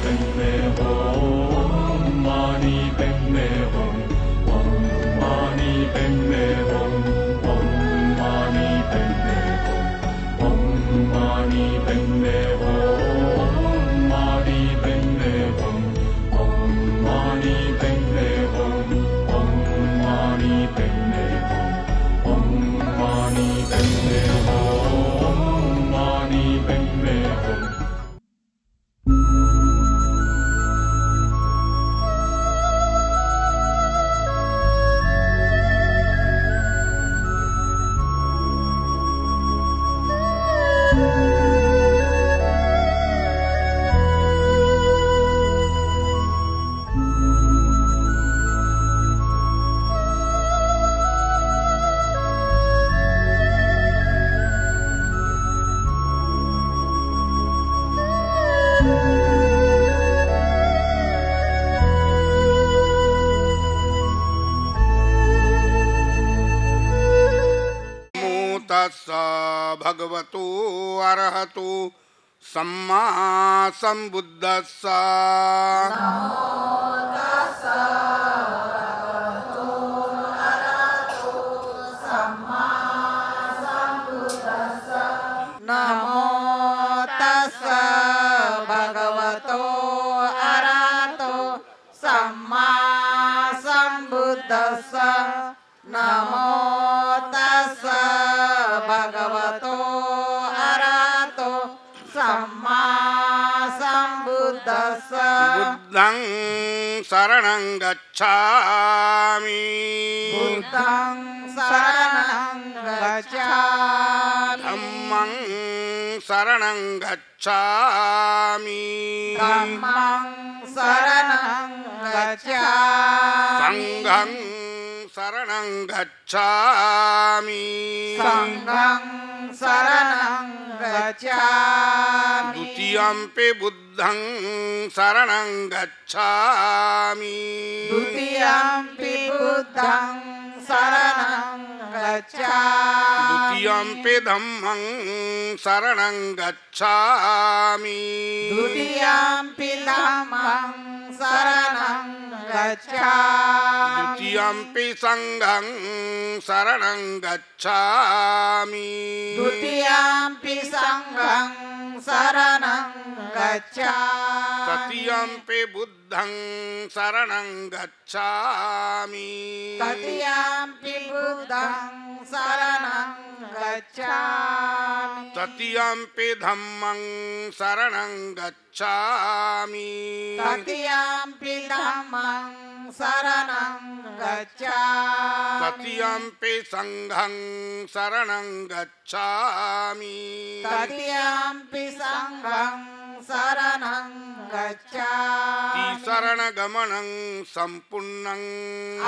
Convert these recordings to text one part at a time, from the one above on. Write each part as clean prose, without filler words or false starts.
padme hum, mani padme hum, om mani padme hum, om mani padme hum, om mani padme hum, mani padme hum, om mani padme hum, om mani padme hum, om mani padme hum, mani padme hum. तस्सा भगवतो अरहतो सम्मा संबुद्धस्सा नमो तस्सा भगवतो अरहतो सम्मा संबुद्धस्सा नमो तस्सा भगवतो अरहतो सम्मा संबुद्धस्सा बुद्धं शरणं गच्छामि बुद्धं शरणं गच्छामि धम्मं शरणं गच्छामि धम्मं शरणं गच्छामि संघं शरणं गच्छामि संघं शरणं गच्छामि द्वितीयंपि बुद्धं शरणं गच्छामि द्वितीयंपि बुद्धं शरणं गच्छामि द्वितीयंपि धम्मं शरणं गच्छामि द्वितीयंपि धम्मं शरणं गच्छामि द्वितीयंपि संघं शरणं गच्छामि द्वितीयंपि संघं शरणं गच्छामि तृतीयंपि बुद्धं शरणं गच्छामि तृतीयंपि बुद्धं शरणं गच्छामि तृतीयंपि धम्मं शरणं गच्छामि तृतीयंपि धम्मं शरणं गच्छामि तृतीयंपि संघं शरणं गच्छामि तृतीयंपि संघं शरणं गच्छामि शरणगमनं सम्पूर्णं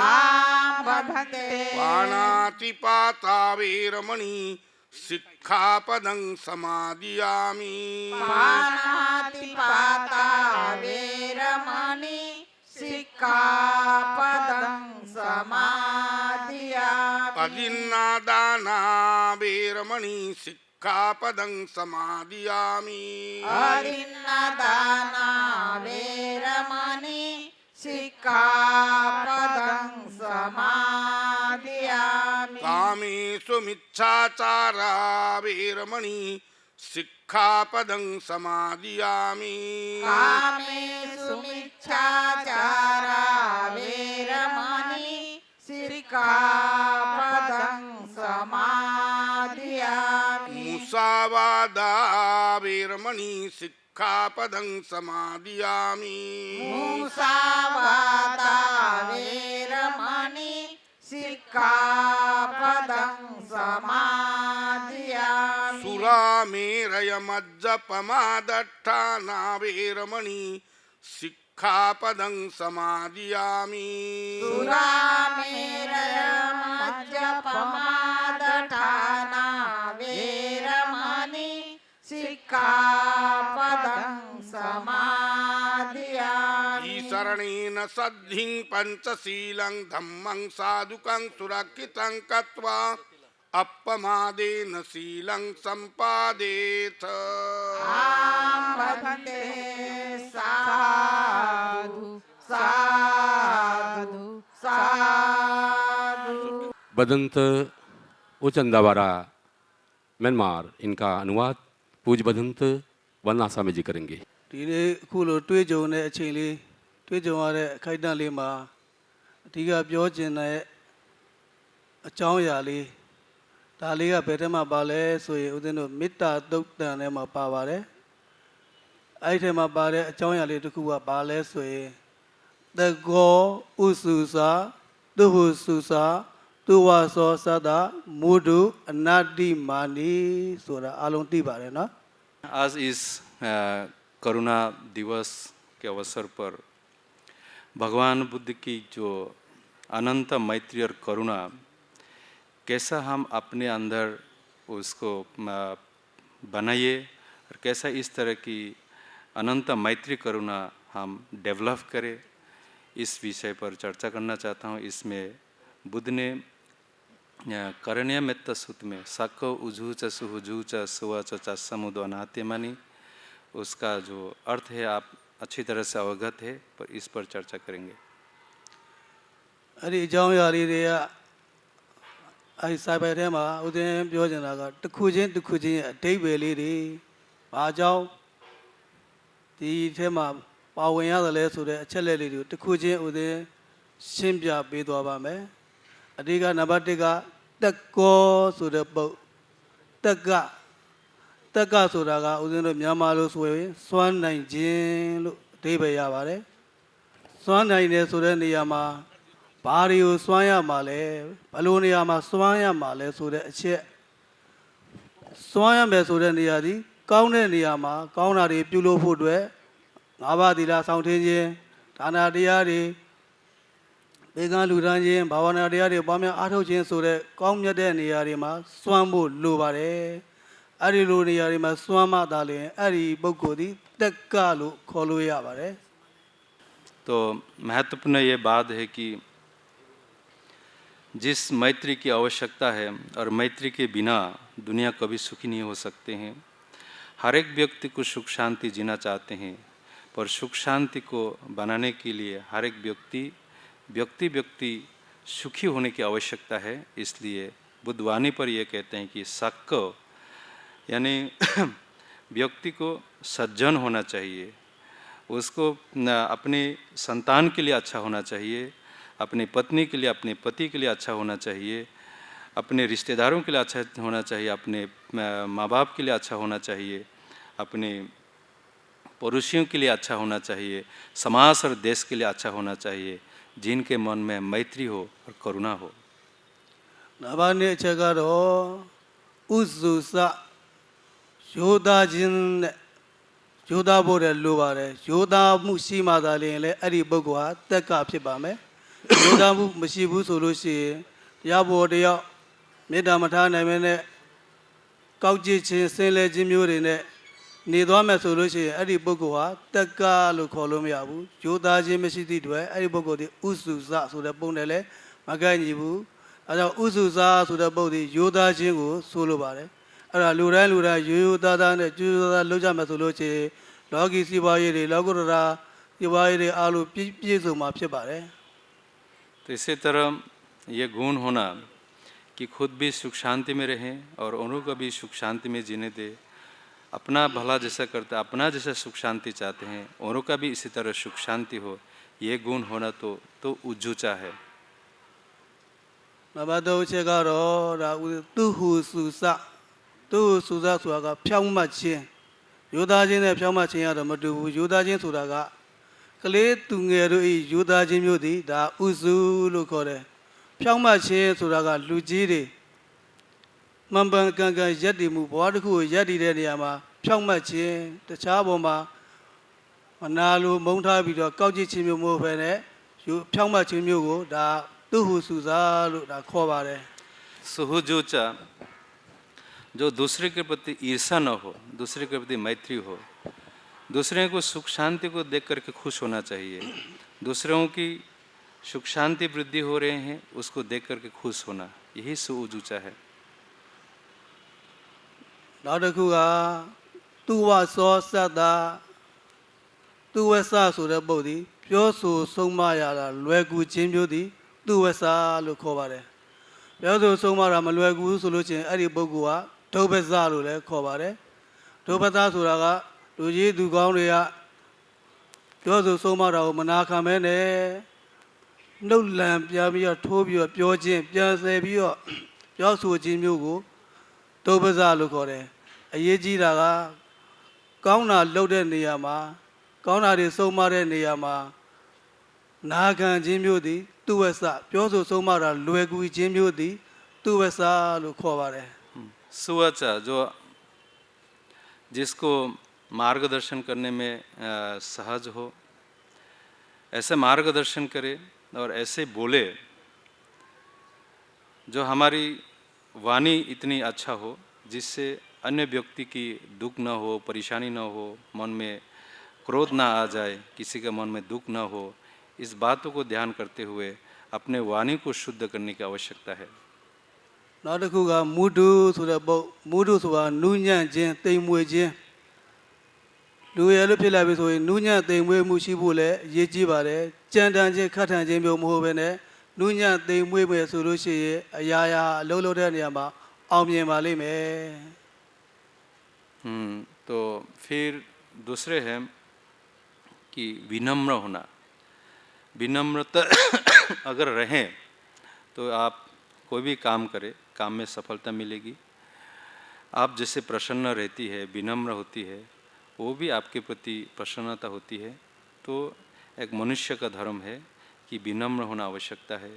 आबभते पाणातिपाता वेरमणि सिक्खापदं समादियामि पाणातिपाता वेरमणि सिक्खापदं समादियामि अदिन्नादाना वेरमणि सिक्खापदं समादियामि अदिन्नदाना वेरमणि सिक्खापदं समादियामि कामेषु मिच्छाचारा वेरमणि सिक्खापदं समादियामि कामेषु मिच्छाचारा वेरमणि सिक्खापदं समादियामि मुसावादा वेरमणि सिक्खापदं समादियामि मुसावादा वेरमणि सिक्खापदं समादियामि सुरामेरयमज्जपमादट्ठाना वेरमणि सिक्खापदं समादियामि सुरामेरयमज्जपमादठाना वेरमणि सिक्खापदं समादियामि ईशरणेन सद्धिं पञ्चशीलं धम्मं साधुकं सुरक्षितं कृत्वा अपमादेन शीलं सम्पादेथ आम्भन्ते सा बदंत उचंदावारा म्यांमार इनका अनुवाद पूज्य बदंत वनासा में जी करेंगे। ဒီနေ့အခုလိုတွေ့ကြုံတဲ့အချိန်လေးတွေ့ကြုံရတဲ့အခိုက်အတန့်လေးမှာအဓိကပြောချင်တဲ့အကြောင်းအရာလေးဒါလေးကဘယ်ထဲမှာပါလဲဆိုရင်ဦးဇင်းတို့မေတ္တာသုတ်တန်ထဲမှာပါပါတယ်အဲ့ဒီထဲမှာပါတဲ့အကြောင်းအရာလေးတစ်ခုကပါလဲဆိုရင်တကောဥစုစာသူဟုစုစာသူဝါသောသတ္တမုဒုအနတ္တိမာနီဆိုတာအလုံးသိပါတယ်နော် आज इस करुणा दिवस के अवसर पर भगवान बुद्ध की जो अनंत मैत्री और करुणा कैसा हम अपने अंदर उसको बनाइए और कैसा इस तरह की अनंत मैत्री करुणा हम डेवलप करें इस विषय पर चर्चा करना चाहता हूँ। इसमें बुद्ध ने करण्य मेत्त सूत्र में सक उजूच सुहुजूच सुवच समुद्र अनाते मानी उसका जो अर्थ है आप अच्छी तरह से अवगत है पर इस पर चर्चा करेंगे। अरे जाऊँ यार ये ऐसा बैठे माँ उधर योजना का टुकुजे अटे बेली रे आ जाओ तीठे माँ पावैया दले सुरे अच्छा ले ली टुकुजे उधर शिम्जा बेदवाबा में अधिका नबाटिका तक्को सुरे बहु तक्का सुरागा उधर म्यांमार सुरे स्वान नहीं जिन लो देवे या बारे स्वान नहीं ने सुरे नियमा बारियो स्वाया माले बलूनिया मा स्वाया माले सुरे अच्छे स्वाया में सुरे नियादी काउने नियमा काउनारी प्यूलो फुटवे आबा दिला साउंटेंजे ताना दियारी बेगान लुरांजे भावना दियारी बामे आठो चें सुरे काउन यदे नियारी मा स्वामबो लोबारे अरी लो नियारी मा स्वामा दाले अरी बगोदी तक्कालो खोलो या बारे। तो महत्वपूर्ण ये बात है कि जिस मैत्री की आवश्यकता है और मैत्री के बिना दुनिया कभी सुखी नहीं हो सकते हैं। हर एक व्यक्ति को सुख शांति जीना चाहते हैं पर सुख शांति को बनाने के लिए हर एक व्यक्ति सुखी होने की आवश्यकता है। इसलिए बुद्धवाणी पर यह कहते हैं कि सक्क यानी व्यक्ति को सज्जन होना चाहिए, उसको अपनी संतान के लिए अच्छा होना चाहिए, अपनी पत्नी के लिए अपने पति के लिए अच्छा होना चाहिए, अपने रिश्तेदारों के लिए अच्छा होना चाहिए, अपने माँ बाप के लिए अच्छा होना चाहिए, अपने पड़ोसियों के लिए अच्छा होना चाहिए, समाज और देश के लिए अच्छा होना चाहिए, जिनके मन में मैत्री हो और करुणा हो। नबाने चगारो उजुसा योदा जिन योदा बोरे लोबारे योदा मुसी मादाले ले अरी बगवा तक्का फिबा में योदा मु मसीबू सोलोसी या बोरे या मेदा मठा ने मैंने काउजी चिन सेले जिम्योरे ने निदवा में सोलोसी अरी बगवा तक्का लो खोलो में आबू योदा जिन मसीदी दुए अरी बगोदी उजुसा सोरे पोंने ले मगानीबू अजा उजुसा सोरे बोदी योदा जिन को सोलो बारे अरा लुरा यो दादा ने जो दादा लोजा में सोलोसी लॉगी सिवाये रे लगोरा सिवाये रे आलू पीसो मापसे बारे। तो इसी तरह ये गुण होना कि खुद भी सुख शांति में रहें और उन्हों को भी सुख शांति में जीने दे, अपना भला जैसा करते अपना जैसा सुख शांति चाहते हैं उन्हों का भी इसी तरह सुख शांति हो, ये गुण होना तो उज्जूचा है। नबादो चेगारो रा तुहु सुसा सुआगा प्याउमा चे योदा जिन ने प्याउमा चे या मधु योदा जिन सुरागा कले तुंगे रो योदा जिन म्योदी दा उजु लो कोरे प्याउमा चे सुरागा लुजी रे मंबन गंगा यदि मु बवादकु यदि रे नियामा प्याउमा चे तछा बोमा मनालो मौंठा बिदो काउजी चिन म्यो मो फे ने यो प्याउमा चिन म्यो को दा तुहु सुसा लो दा खो बारे। सुहुजूचा जो दूसरे के प्रति ईर्षा न हो, दूसरे के प्रति मैत्री हो, दूसरे को सुख शांति को देख करके खुश होना चाहिए, दूसरों की सुख शांति वृद्धि हो रहे हैं उसको देख करके खुश होना, यही सुहुजूचा है। नादकुगा तुवा सो सदा तुवसा सुरे बोदी प्यो सो सोमा याला लवेगु चिन म्योदी तुवसा लो खो बारे ပြောဆိုဆုံးမတာမလွယ်ကူဘူးဆိုလို့ချင်းအဲ့ဒီပုဂ္ဂိုလ်ကဒုဗ္ဗဇလို့လည်းခေါ်ပါတယ်ဒုဗ္ဗဇဆိုတာကလူကြီးသူကောင်းတွေကပြောဆိုဆုံးမတာကိုမနာခံမဲနဲ့နှုတ်လံပြန်ပြီးတော့ထိုးပြီးတော့ပြောခြင်းပြန်ဆယ်ပြီးတော့ပြောဆိုခြင်းမျိုးကိုဒုဗ္ဗဇလို့ခေါ်တယ်အရေးကြီးတာကကောင်းတာလုပ်တဲ့နေရာမှာကောင်းတာတွေဆုံးမတဲ့နေရာမှာနာခံခြင်းမျိုးသည်သူဝဆပြောဆိုဆုံးမတာလွယ်ကူခြင်းမျိုးသည်သူဝဆလို့ခေါ်ပါတယ် सुवचा जो जिसको मार्गदर्शन करने में सहज हो ऐसे मार्गदर्शन करे और ऐसे बोले जो हमारी वाणी इतनी अच्छा हो जिससे अन्य व्यक्ति की दुख न हो परेशानी न हो मन में क्रोध ना आ जाए किसी के मन में दुख न हो इस बातों को ध्यान करते हुए अपने वाणी को शुद्ध करने की आवश्यकता है နောက်တစ်ခုကမုဒုဆိုတဲ့ပုတ်မုဒုဆိုတာနူးညံ့ခြင်းတိမ်မွေခြင်းလူရလို့ဖြစ်လာပြီဆိုရင်နူးညံ့တိမ်မွေမှုရှိဖို့လည်းအရေးကြီးပါတယ်ကြံတန်ခြင်းခတ်ထန်ခြင်းမျိုးမဟုတ်ဘဲနဲ့နူးညံ့တိမ်မွေမယ်ဆိုလို့ရှိရင်အရာရာအလုံးလုံးတဲ့နေရာမှာအောင်မြင်ပါလိမ့်မယ် तो फिर दूसरे हैं कि विनम्र होना विनम्रता अगर रहें तो आप कोई भी काम करें काम में सफलता मिलेगी आप जैसे प्रसन्न रहती है विनम्र होती है वो भी आपके प्रति प्रसन्नता होती है तो एक मनुष्य का धर्म है कि विनम्र होना आवश्यकता है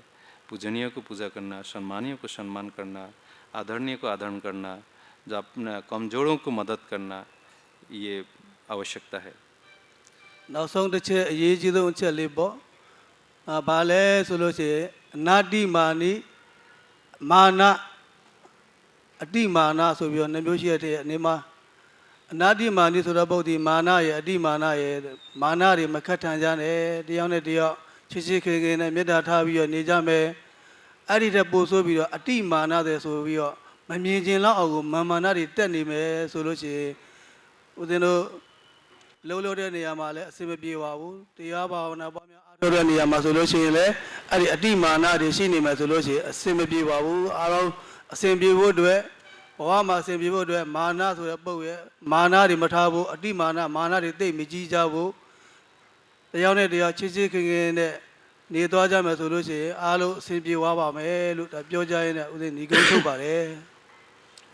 पूजनीय को पूजा करना सम्मानीय को सम्मान करना आदरणीय को आदरण करना जो अपने कमजोरों को मदद करना ये आवश्यकता है နောက်ဆုံးတစ်ချက်အရေးကြီးဆုံးအချက်လေးပေါ့ဘာလဲဆိုလို့ရှိရင်အနာတိမာနိမာနအတိမာနဆိုပြီးတော့နှစ်မျိုးရှိတဲ့အနေမှာအနာတိမာနိဆိုတဲ့ပုဒ်ဒီမာနရဲ့အတိမာနရဲ့မာနတွေမခတ်ထန်ကြနဲ့တယောက်နဲ့တယောက်ချစ်ချစ်ခင်ခင်နဲ့မေတ္တာထားပြီးတော့နေကြမယ်အဲ့ဒီတဲ့ပို့ဆိုပြီးတော့အတိမာနတဲ့ဆိုပြီးတော့မမြင်ကျင်လောက်အောင်ကိုမာနတွေတက်နေမယ်ဆိုလို့ရှိရင်ဦးဇင်းတို့လုံးလုံးတဲ့နေရာမှာလည်းအစင်မပြေပါဘူးတရားဘာဝနာပွားများအားထုတ်တဲ့နေရာမှာဆိုလို့ရှိရင်လည်းအဲ့ဒီအတိမာနတွေရှိနေမယ်ဆိုလို့ရှိရင်အစင်မပြေပါဘူးအားလုံးအစင်ပြေဖို့အတွက်ဘဝမှာအစင်ပြေဖို့အတွက်မာနဆိုတဲ့ပုတ်ရဲ့မာနတွေမထားဖို့အတိမာနမာနတွေသိမကြီးကြဖို့တရားနဲ့တရားချစ်ချစ်ခင်ခင်နဲ့နေသွားကြမယ်ဆိုလို့ရှိရင်အားလုံးအစင်ပြေသွားပါမယ်လို့ဒါပြောကြရင်းနဲ့ဦးဇင်းညီကုန်းထုတ်ပါတယ်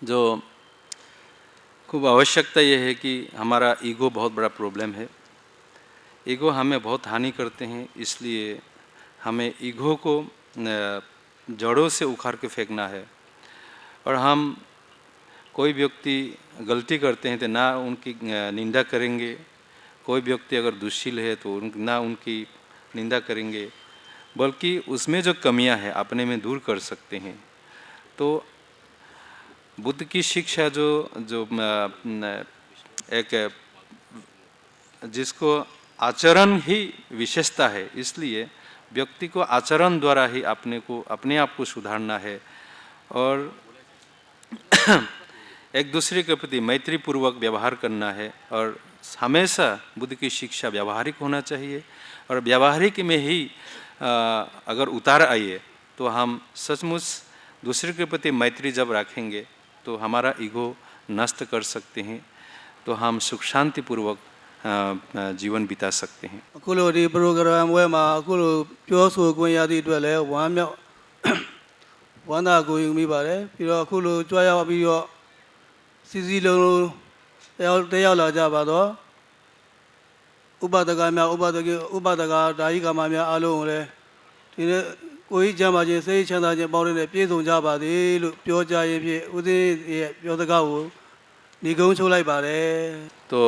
जो खूब आवश्यकता ये है कि हमारा ईगो बहुत बड़ा प्रॉब्लम है ईगो हमें बहुत हानि करते हैं इसलिए हमें ईगो को जड़ों से उखाड़ के फेंकना है और हम कोई व्यक्ति गलती करते हैं तो ना उनकी निंदा करेंगे कोई व्यक्ति अगर दुशील है तो ना उनकी निंदा करेंगे बल्कि उसमें जो कमियां हैं अपने में दूर कर सकते हैं तो बुद्ध की शिक्षा जो एक जिसको आचरण ही विशेषता है इसलिए व्यक्ति को आचरण द्वारा ही अपने आप को सुधारना है और एक दूसरे के प्रति मैत्री पूर्वक व्यवहार करना है और हमेशा बुद्ध की शिक्षा व्यावहारिक होना चाहिए और व्यावहारिक में ही अगर उतार आइए तो हम सचमुच दूसरे के प्रति मैत्री जब रखेंगे तो हमारा ईगो नष्ट कर सकते हैं तो हम सुख शांति पूर्वक जीवन बिता सकते हैं အခုလိုဒီ program ဝဲမှာအခုလိုပြောဆိုခွင့်ရသည့်အတွက်လည်းဝမ်းမြောက်ဝမ်းသာကိုယူမိပါတယ်ပြီးတော့အခုလိုကြွားရောက်ပြီးတော့စီစီလုံးလုံးတယောက်လာကြပါတော့ဥပဒကများဥပဒကဒါယိကမများအားလုံးကိုလည်းဒီနေ့ကိုကြီးချမ်းပါခြင်းစိတ်ချမ်းသာခြင်းပေါင်းတဲ့ပြည့်စုံကြပါစေလို့ပြောကြရင်ဖြင့်ဦးသိရဲ့ပြောစကားကိုညီကုန်းချုပ်လိုက်ပါတယ် तो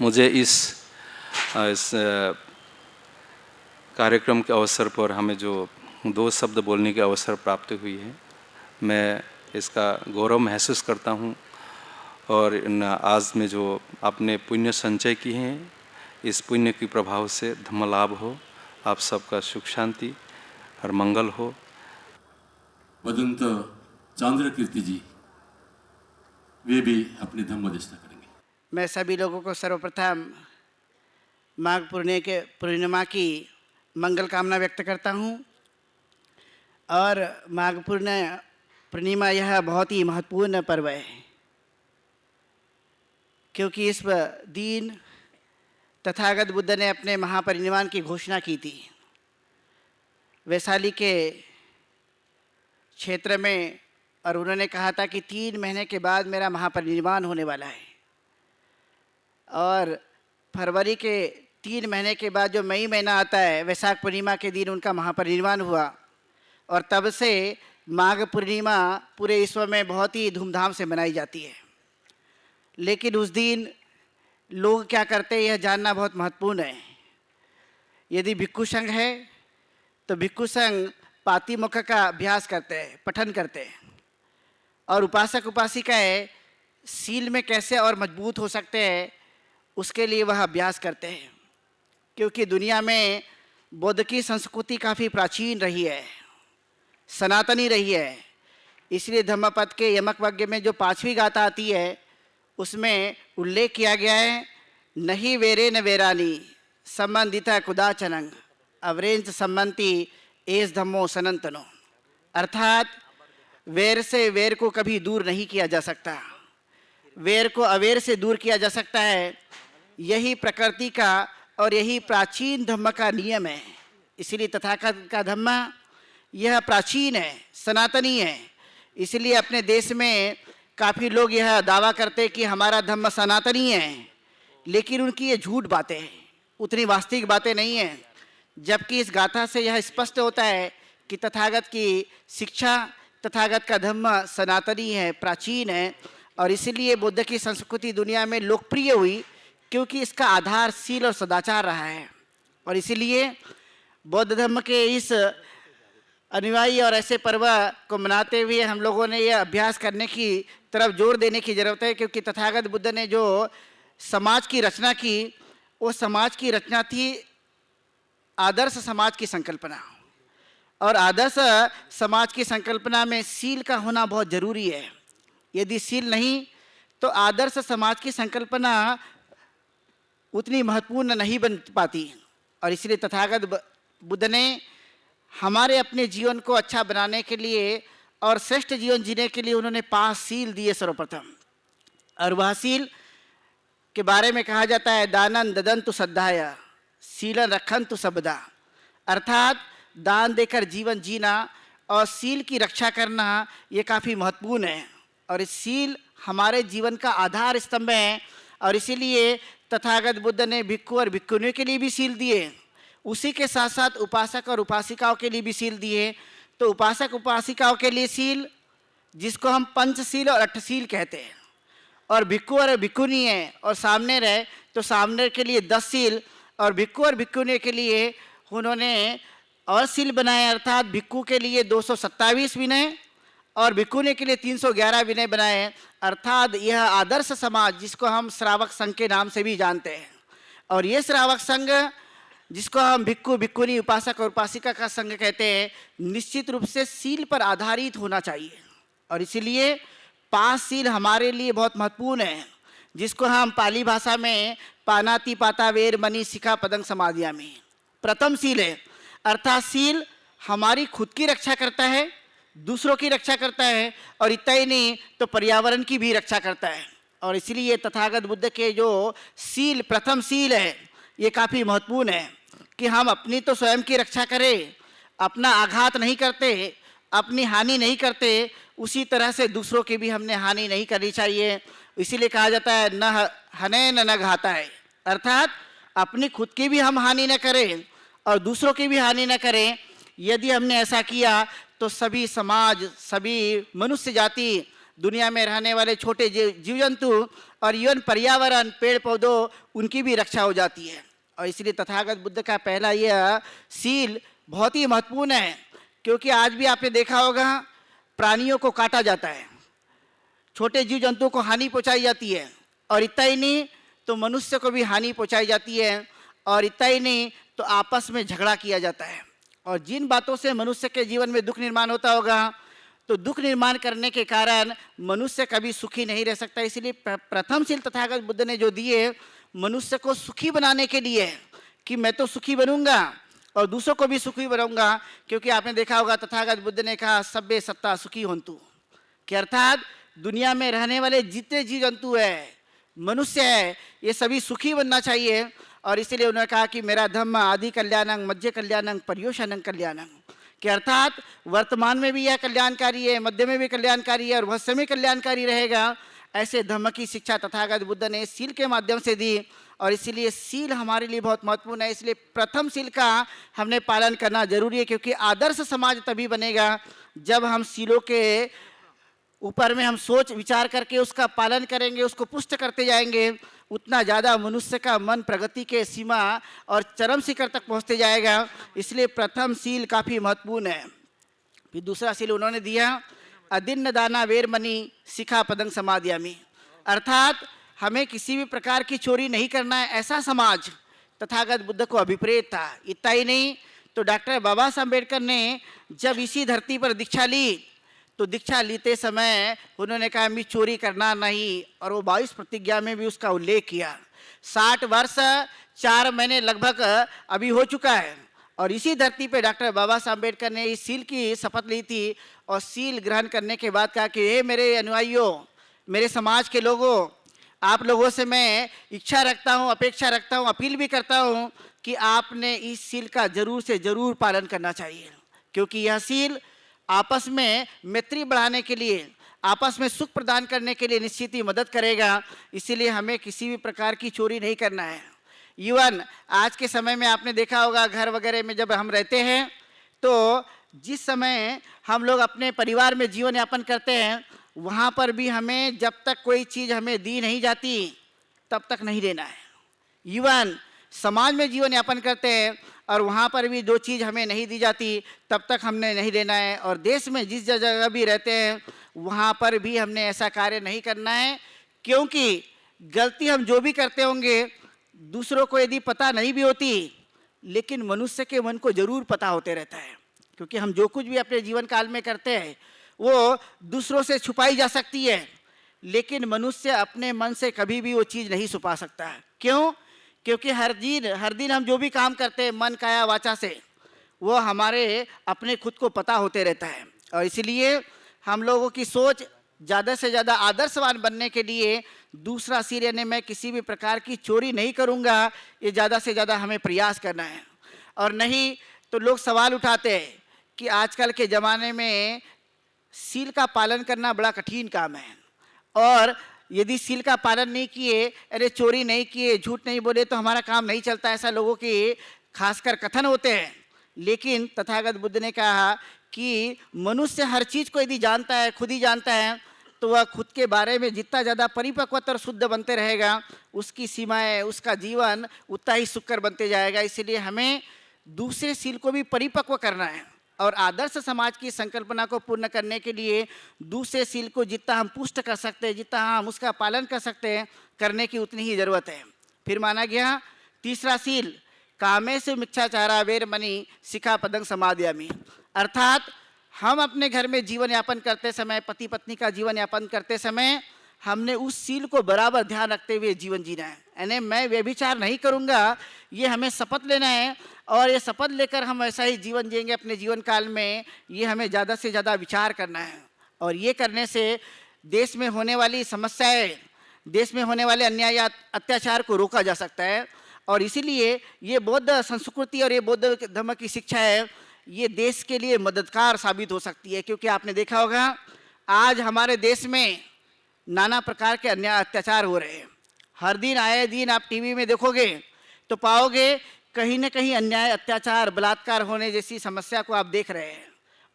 मुझे इस कार्यक्रम के अवसर पर हमें जो 2 शब्द बोलने की अवसर प्राप्त हुई है मैं इसका गौरव महसूस करता हूँ और आज में जो आपने पुण्य संचय की हैं इस पुण्य के प्रभाव से धम्म लाभ हो आप सबका सुख शांति और मंगल हो वदंत चांद्र कीर्ति जी वे भी अपनी धम्म दृष्टा करेंगे मैं सभी लोगों को सर्वप्रथम माघ पूर्णिमा की मंगल कामना व्यक्त करता हूँ और माघ पूर्णिमा यह बहुत ही महत्वपूर्ण पर्व है, क्योंकि इस दिन तथागत बुद्ध ने अपने महापरिनिर्वाण की घोषणा की थी। वैशाली के क्षेत्र में, और उन्होंने कहा था कि 3 महीने के बाद मेरा महापरिनिर्वाण होने वाला है। और फरवरी के 3 महीने के बाद जो मई महीना आता है, वैशाख पूर्णिमा के दिन उनका महापरिनिर्वाण हुआ। और तब से माघ पूर्णिमा पूरे विश्व में बहुत ही धूमधाम से मनाई जाती है। लेकिन उस दिन लोग क्या करते हैं, यह जानना बहुत महत्वपूर्ण है। यदि भिक्षु संघ है तो भिक्षु संघ पातिमुख का अभ्यास करते हैं, पठन करते हैं। और उपासक उपासिकाएं सील में कैसे और मजबूत हो सकते हैं, उसके लिए वह अभ्यास करते हैं। क्योंकि दुनिया में बौद्ध की संस्कृति काफ़ी प्राचीन रही है, सनातनी रही है। इसलिए धम्मपद के यमक वज्ञ में जो 5वीं गाथा आती है, उसमें उल्लेख किया गया है, नहीं वेरे न वेरानी संबंधिता कुदाचनंग अवरेंच संबंधी एस धम्मो सनातनो। अर्थात वेर से वेर को कभी दूर नहीं किया जा सकता, वेर को अवेर से दूर किया जा सकता है। यही प्रकृति का और यही प्राचीन धम्म का नियम है। इसलिए तथागत का धम्म यह प्राचीन है, सनातनी है। इसलिए अपने देश में काफ़ी लोग यह दावा करते हैं कि हमारा धम्म सनातनी है, लेकिन उनकी ये झूठ बातें हैं, उतनी वास्तविक बातें नहीं हैं। जबकि इस गाथा से यह स्पष्ट होता है कि तथागत की शिक्षा, तथागत का धम्म सनातनी है, प्राचीन है। और इसलिए बुद्ध की संस्कृति दुनिया में लोकप्रिय हुई, क्योंकि इसका आधार सील और सदाचार रहा है। और इसीलिए बौद्ध धर्म के इस अनुयायी और ऐसे पर्व को मनाते हुए हम लोगों ने यह अभ्यास करने की तरफ जोर देने की ज़रूरत है। क्योंकि तथागत बुद्ध ने जो समाज की रचना की, वो समाज की रचना थी आदर्श समाज की संकल्पना। और आदर्श समाज की संकल्पना में सील का होना बहुत ज़रूरी है। यदि सील नहीं तो आदर्श समाज की संकल्पना उतनी महत्वपूर्ण नहीं बन पाती। और इसलिए तथागत बुद्ध ने हमारे अपने जीवन को अच्छा बनाने के लिए और श्रेष्ठ जीवन जीने के लिए उन्होंने 5 सील दिए सर्वप्रथम। और वह सील के बारे में कहा जाता है, दानन ददंतु सद्धाय सीलन रखंतु सबदा। अर्थात दान देकर जीवन जीना और सील की रक्षा करना ये काफ़ी महत्वपूर्ण है। और इस सील हमारे जीवन का आधार स्तंभ है। और इसीलिए तथागत बुद्ध ने भिक्षु और भिक्षुनियों के लिए भी सील दिए, उसी के साथ साथ उपासक और उपासिकाओं के लिए भी सील दिए। तो उपासक उपासिकाओं के लिए सील, जिसको हम पंचशील और 8 सील कहते हैं, और भिक्षु और भिक्षुनी है और सामने रहे तो सामने के लिए 10 सील, और भिक्षु और भिक्षुनी के लिए उन्होंने और सील बनाए। अर्थात भिक्षु के लिए 227 विनय और भिक्षुनी के लिए 311 विनय बनाए। अर्थात यह आदर्श समाज, जिसको हम श्रावक संघ के नाम से भी जानते हैं। और ये श्रावक संघ, जिसको हम भिक्षु भिक्षुनी उपासक और उपासिका का संघ कहते हैं, निश्चित रूप से सील पर आधारित होना चाहिए। और इसीलिए 5 सील हमारे लिए बहुत महत्वपूर्ण है, जिसको हम पाली भाषा में पानाति पाता वेर मणि शिखा पदंग समाधियामि। प्रथम सील है, अर्थात सील हमारी खुद की रक्षा करता है, दूसरों की रक्षा करता है, और इतना ही नहीं तो पर्यावरण की भी रक्षा करता है। और इसलिए तथागत बुद्ध के जो सील, प्रथम सील है, ये काफ़ी महत्वपूर्ण है कि हम अपनी तो स्वयं की रक्षा करें, अपना आघात नहीं करते, अपनी हानि नहीं करते, उसी तरह से दूसरों की भी हमने हानि नहीं करनी चाहिए। इसीलिए कहा जाता है न हने न घाता है। अर्थात अपनी खुद की भी हम हानि न करें और दूसरों की भी हानि न करें। यदि हमने ऐसा किया तो सभी समाज, सभी मनुष्य जाति, दुनिया में रहने वाले छोटे जीव जंतु और इवन पर्यावरण, पेड़ पौधों, उनकी भी रक्षा हो जाती है। और इसलिए तथागत बुद्ध का पहला यह सील बहुत ही महत्वपूर्ण है। क्योंकि आज भी आपने देखा होगा, प्राणियों को काटा जाता है, छोटे जीव जंतुओं को हानि पहुंचाई जाती है, और इतना ही नहीं तो मनुष्य को भी हानि पहुंचाई जाती है, और इतना ही नहीं तो आपस में झगड़ा किया जाता है। और जिन बातों से मनुष्य के जीवन में दुख निर्माण होता होगा, तो दुख निर्माण करने के कारण मनुष्य कभी सुखी नहीं रह सकता। इसलिए प्रथम सील तथागत बुद्ध ने जो दिए, मनुष्य को सुखी बनाने के लिए, कि मैं तो सुखी बनूंगा और दूसरों को भी सुखी बनाऊंगा, क्योंकि आपने देखा होगा तथागत बुद्ध ने कहा सब्बे सत्ता सुखी होन्तु, कि अर्थात दुनिया में रहने वाले जितने जीव जंतु है, मनुष्य है, ये सभी सुखी बनना चाहिए। और इसीलिए उन्होंने कहा कि मेरा धम्म आदि कल्याणं मध्य कल्याणं पर्युषणं कल्याणं, कि अर्थात वर्तमान में भी यह कल्याणकारी है, मध्य में भी कल्याणकारी है और भविष्य में कल्याणकारी रहेगा। ऐसे धम्म की शिक्षा तथागत बुद्ध ने सील के माध्यम से दी, और इसीलिए सील हमारे लिए बहुत महत्वपूर्ण है। इसलिए प्रथम सील का हमने पालन करना जरूरी है, क्योंकि आदर्श समाज तभी बनेगा जब हम सीलों के ऊपर में हम सोच विचार करके उसका पालन करेंगे, उसको पुष्ट करते जाएंगे, उतना ज़्यादा मनुष्य का मन प्रगति के सीमा और चरम शिखर तक पहुँचते जाएगा। इसलिए प्रथम सील काफ़ी महत्वपूर्ण है। फिर दूसरा सील उन्होंने दिया अदिन्न दाना वेरमणि शिखा पदं समादयामि, अर्थात हमें किसी भी प्रकार की चोरी नहीं करना है, ऐसा समाज तथागत बुद्ध को अभिप्रेत था। इतना ही नहीं तो डॉक्टर बाबा साहब अम्बेडकर ने जब इसी धरती पर दीक्षा ली, तो दीक्षा लेते समय उन्होंने कहा मैं चोरी करना नहीं, और वो 22 प्रतिज्ञा में भी उसका उल्लेख किया। 60 वर्ष 4 महीने लगभग अभी हो चुका है, और इसी धरती पे डॉक्टर बाबा साहब अम्बेडकर ने इस सील की शपथ ली थी, और सील ग्रहण करने के बाद कहा कि हे मेरे अनुयायियों, मेरे समाज के लोगों, आप लोगों से मैं इच्छा रखता हूँ, अपेक्षा रखता हूँ, अपील भी करता हूँ कि आपने इस सील का जरूर से जरूर पालन करना चाहिए, क्योंकि यह सील आपस में मैत्री बढ़ाने के लिए, आपस में सुख प्रदान करने के लिए निश्चित ही मदद करेगा। इसीलिए हमें किसी भी प्रकार की चोरी नहीं करना है। इवन आज के समय में आपने देखा होगा घर वगैरह में जब हम रहते हैं, तो जिस समय हम लोग अपने परिवार में जीवन यापन करते हैं, वहाँ पर भी हमें जब तक कोई चीज़ हमें दी नहीं जाती तब तक नहीं देना है। इवन समाज में जीवन यापन करते हैं और वहाँ पर भी जो चीज़ हमें नहीं दी जाती तब तक हमने नहीं देना है। और देश में जिस जगह भी रहते हैं वहाँ पर भी हमने ऐसा कार्य नहीं करना है, क्योंकि गलती हम जो भी करते होंगे दूसरों को यदि पता नहीं भी होती, लेकिन मनुष्य के मन को जरूर पता होते रहता है, क्योंकि हम जो कुछ भी अपने जीवन काल में करते हैं वो दूसरों से छुपाई जा सकती है, लेकिन मनुष्य अपने मन से कभी भी वो चीज़ नहीं छुपा सकता है। क्यों? क्योंकि हर दिन हम जो भी काम करते हैं मन काया वाचा से, वो हमारे अपने खुद को पता होते रहता है। और इसलिए हम लोगों की सोच ज़्यादा से ज़्यादा आदर्शवान बनने के लिए दूसरा सील यानी मैं किसी भी प्रकार की चोरी नहीं करूँगा, ये ज़्यादा से ज़्यादा हमें प्रयास करना है। और नहीं तो लोग सवाल उठाते हैं कि आजकल के ज़माने में सील का पालन करना बड़ा कठिन काम है, और यदि सील का पालन नहीं किए, अरे चोरी नहीं किए, झूठ नहीं बोले तो हमारा काम नहीं चलता, ऐसा लोगों के खासकर कथन होते हैं। लेकिन तथागत बुद्ध ने कहा कि मनुष्य हर चीज़ को यदि जानता है, खुद ही जानता है, तो वह खुद के बारे में जितना ज़्यादा परिपक्वतर शुद्ध बनते रहेगा, उसकी सीमाएं, उसका जीवन उतना ही सुखकर बनते जाएगा। इसलिए हमें दूसरे सील को भी परिपक्व करना है, और आदर्श समाज की संकल्पना को पूर्ण करने के लिए दूसरे सील को जितना हम पुष्ट कर सकते हैं, जितना हम उसका पालन कर सकते हैं, करने की उतनी ही ज़रूरत है। फिर माना गया तीसरा सील कामेषु मिच्छाचारा वेरमणि शिखापदं समादयामि, अर्थात हम अपने घर में जीवन यापन करते समय, पति पत्नी का जीवन यापन करते समय हमने उस सील को बराबर ध्यान रखते हुए जीवन जीना है। यानी मैं व्यभिचार नहीं करूँगा, ये हमें शपथ लेना है, और ये शपथ लेकर हम ऐसा ही जीवन जिएंगे अपने जीवन काल में, ये हमें ज़्यादा से ज़्यादा विचार करना है। और ये करने से देश में होने वाली समस्याएं, देश में होने वाले अन्याय अत्याचार को रोका जा सकता है। और इसीलिए ये बौद्ध संस्कृति और ये बौद्ध धर्म की शिक्षा है, ये देश के लिए मददगार साबित हो सकती है। क्योंकि आपने देखा होगा आज हमारे देश में नाना प्रकार के अन्याय अत्याचार हो रहे हैं। हर दिन आए दिन आप टीवी में देखोगे तो पाओगे कहीं न कहीं अन्याय, अत्याचार, बलात्कार होने जैसी समस्या को आप देख रहे हैं।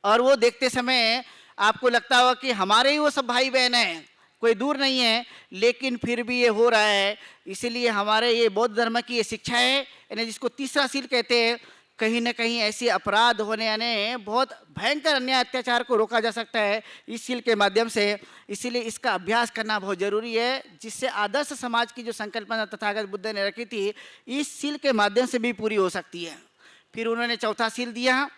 और वो देखते समय आपको लगता होगा कि हमारे ही वो सब भाई बहन हैं, कोई दूर नहीं है, लेकिन फिर भी ये हो रहा है। इसीलिए हमारे ये बौद्ध धर्म की ये शिक्षा है, यानी जिसको तीसरा सील कहते हैं, कहीं न कहीं ऐसे अपराध होने यानी बहुत भयंकर अन्याय अत्याचार को रोका जा सकता है इस सील के माध्यम से। इसीलिए इसका अभ्यास करना बहुत ज़रूरी है, जिससे आदर्श समाज की जो संकल्पना तथागत बुद्ध ने रखी थी इस सील के माध्यम से भी पूरी हो सकती है। फिर उन्होंने चौथा सील दिया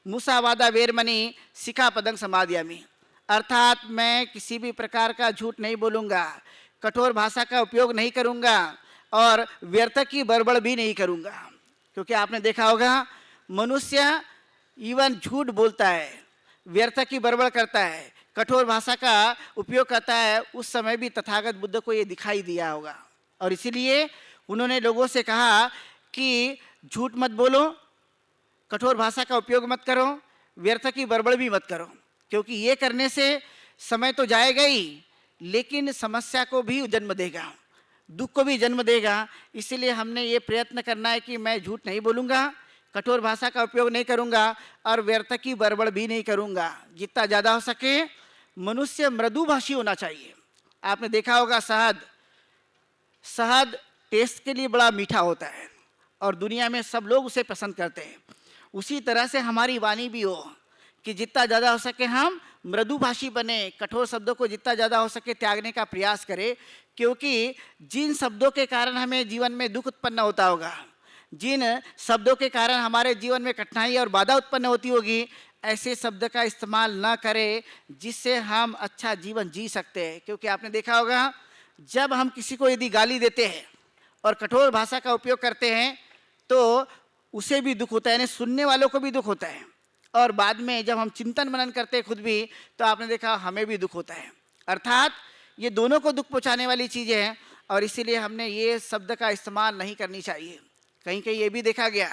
मुसावादा वेरमणि शिखापदं समादयामि, अर्थात मैं किसी भी प्रकार का झूठ नहीं बोलूँगा, कठोर भाषा का उपयोग नहीं करूँगा और व्यर्थ की बड़बड़ भी नहीं करूँगा। क्योंकि आपने देखा होगा मनुष्य इवन झूठ बोलता है, व्यर्थ की बड़बड़ करता है, कठोर भाषा का उपयोग करता है, उस समय भी तथागत बुद्ध को ये दिखाई दिया होगा। और इसीलिए उन्होंने लोगों से कहा कि झूठ मत बोलो, कठोर भाषा का उपयोग मत करो, व्यर्थ की बड़बड़ भी मत करो, क्योंकि ये करने से समय तो जाएगा ही, लेकिन समस्या को भी जन्म देगा, दुख को भी जन्म देगा। इसीलिए हमने ये प्रयत्न करना है कि मैं झूठ नहीं बोलूँगा, कठोर भाषा का उपयोग नहीं करूँगा और व्यर्थ की बड़बड़ भी नहीं करूँगा। जितना ज़्यादा हो सके मनुष्य मृदुभाषी होना चाहिए। आपने देखा होगा शहद टेस्ट के लिए बड़ा मीठा होता है और दुनिया में सब लोग उसे पसंद करते हैं। उसी तरह से हमारी वाणी भी हो कि जितना ज़्यादा हो सके हम मृदुभाषी बने, कठोर शब्दों को जितना ज़्यादा हो सके त्यागने का प्रयास करें, क्योंकि जिन शब्दों के कारण हमें जीवन में दुख उत्पन्न होता होगा, जिन शब्दों के कारण हमारे जीवन में कठिनाई और बाधा उत्पन्न होती होगी, ऐसे शब्द का इस्तेमाल न करें जिससे हम अच्छा जीवन जी सकते हैं। क्योंकि आपने देखा होगा जब हम किसी को यदि गाली देते हैं और कठोर भाषा का उपयोग करते हैं तो उसे भी दुख होता है, यानी सुनने वालों को भी दुख होता है, और बाद में जब हम चिंतन मनन करते हैं खुद भी तो आपने देखा हमें भी दुख होता है। अर्थात ये दोनों को दुख पहुँचाने वाली चीज़ें हैं और इसीलिए हमने ये शब्द का इस्तेमाल नहीं करनी चाहिए। कहीं कहीं ये भी देखा गया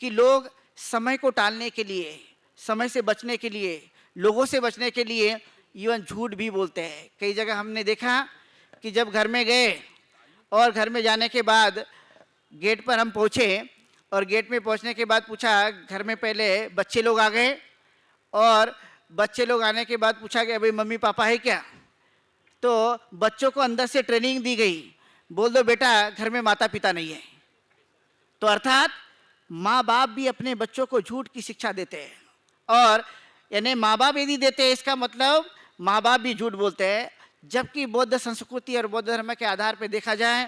कि लोग समय को टालने के लिए, समय से बचने के लिए, लोगों से बचने के लिए इवन झूठ भी बोलते हैं। कई जगह हमने देखा कि जब घर में गए और घर में जाने के बाद गेट पर हम पहुँचे और गेट में पहुँचने के बाद पूछा, घर में पहले बच्चे लोग आ गए और बच्चे लोग आने के बाद पूछा कि भाई मम्मी पापा है क्या, तो बच्चों को अंदर से ट्रेनिंग दी गई, बोल दो बेटा घर में माता पिता नहीं है। तो अर्थात माँ बाप भी अपने बच्चों को झूठ की शिक्षा देते हैं, और यानी माँ बाप यदि देते हैं इसका मतलब माँ बाप भी झूठ बोलते हैं। जबकि बौद्ध संस्कृति और बौद्ध धर्म के आधार पर देखा जाए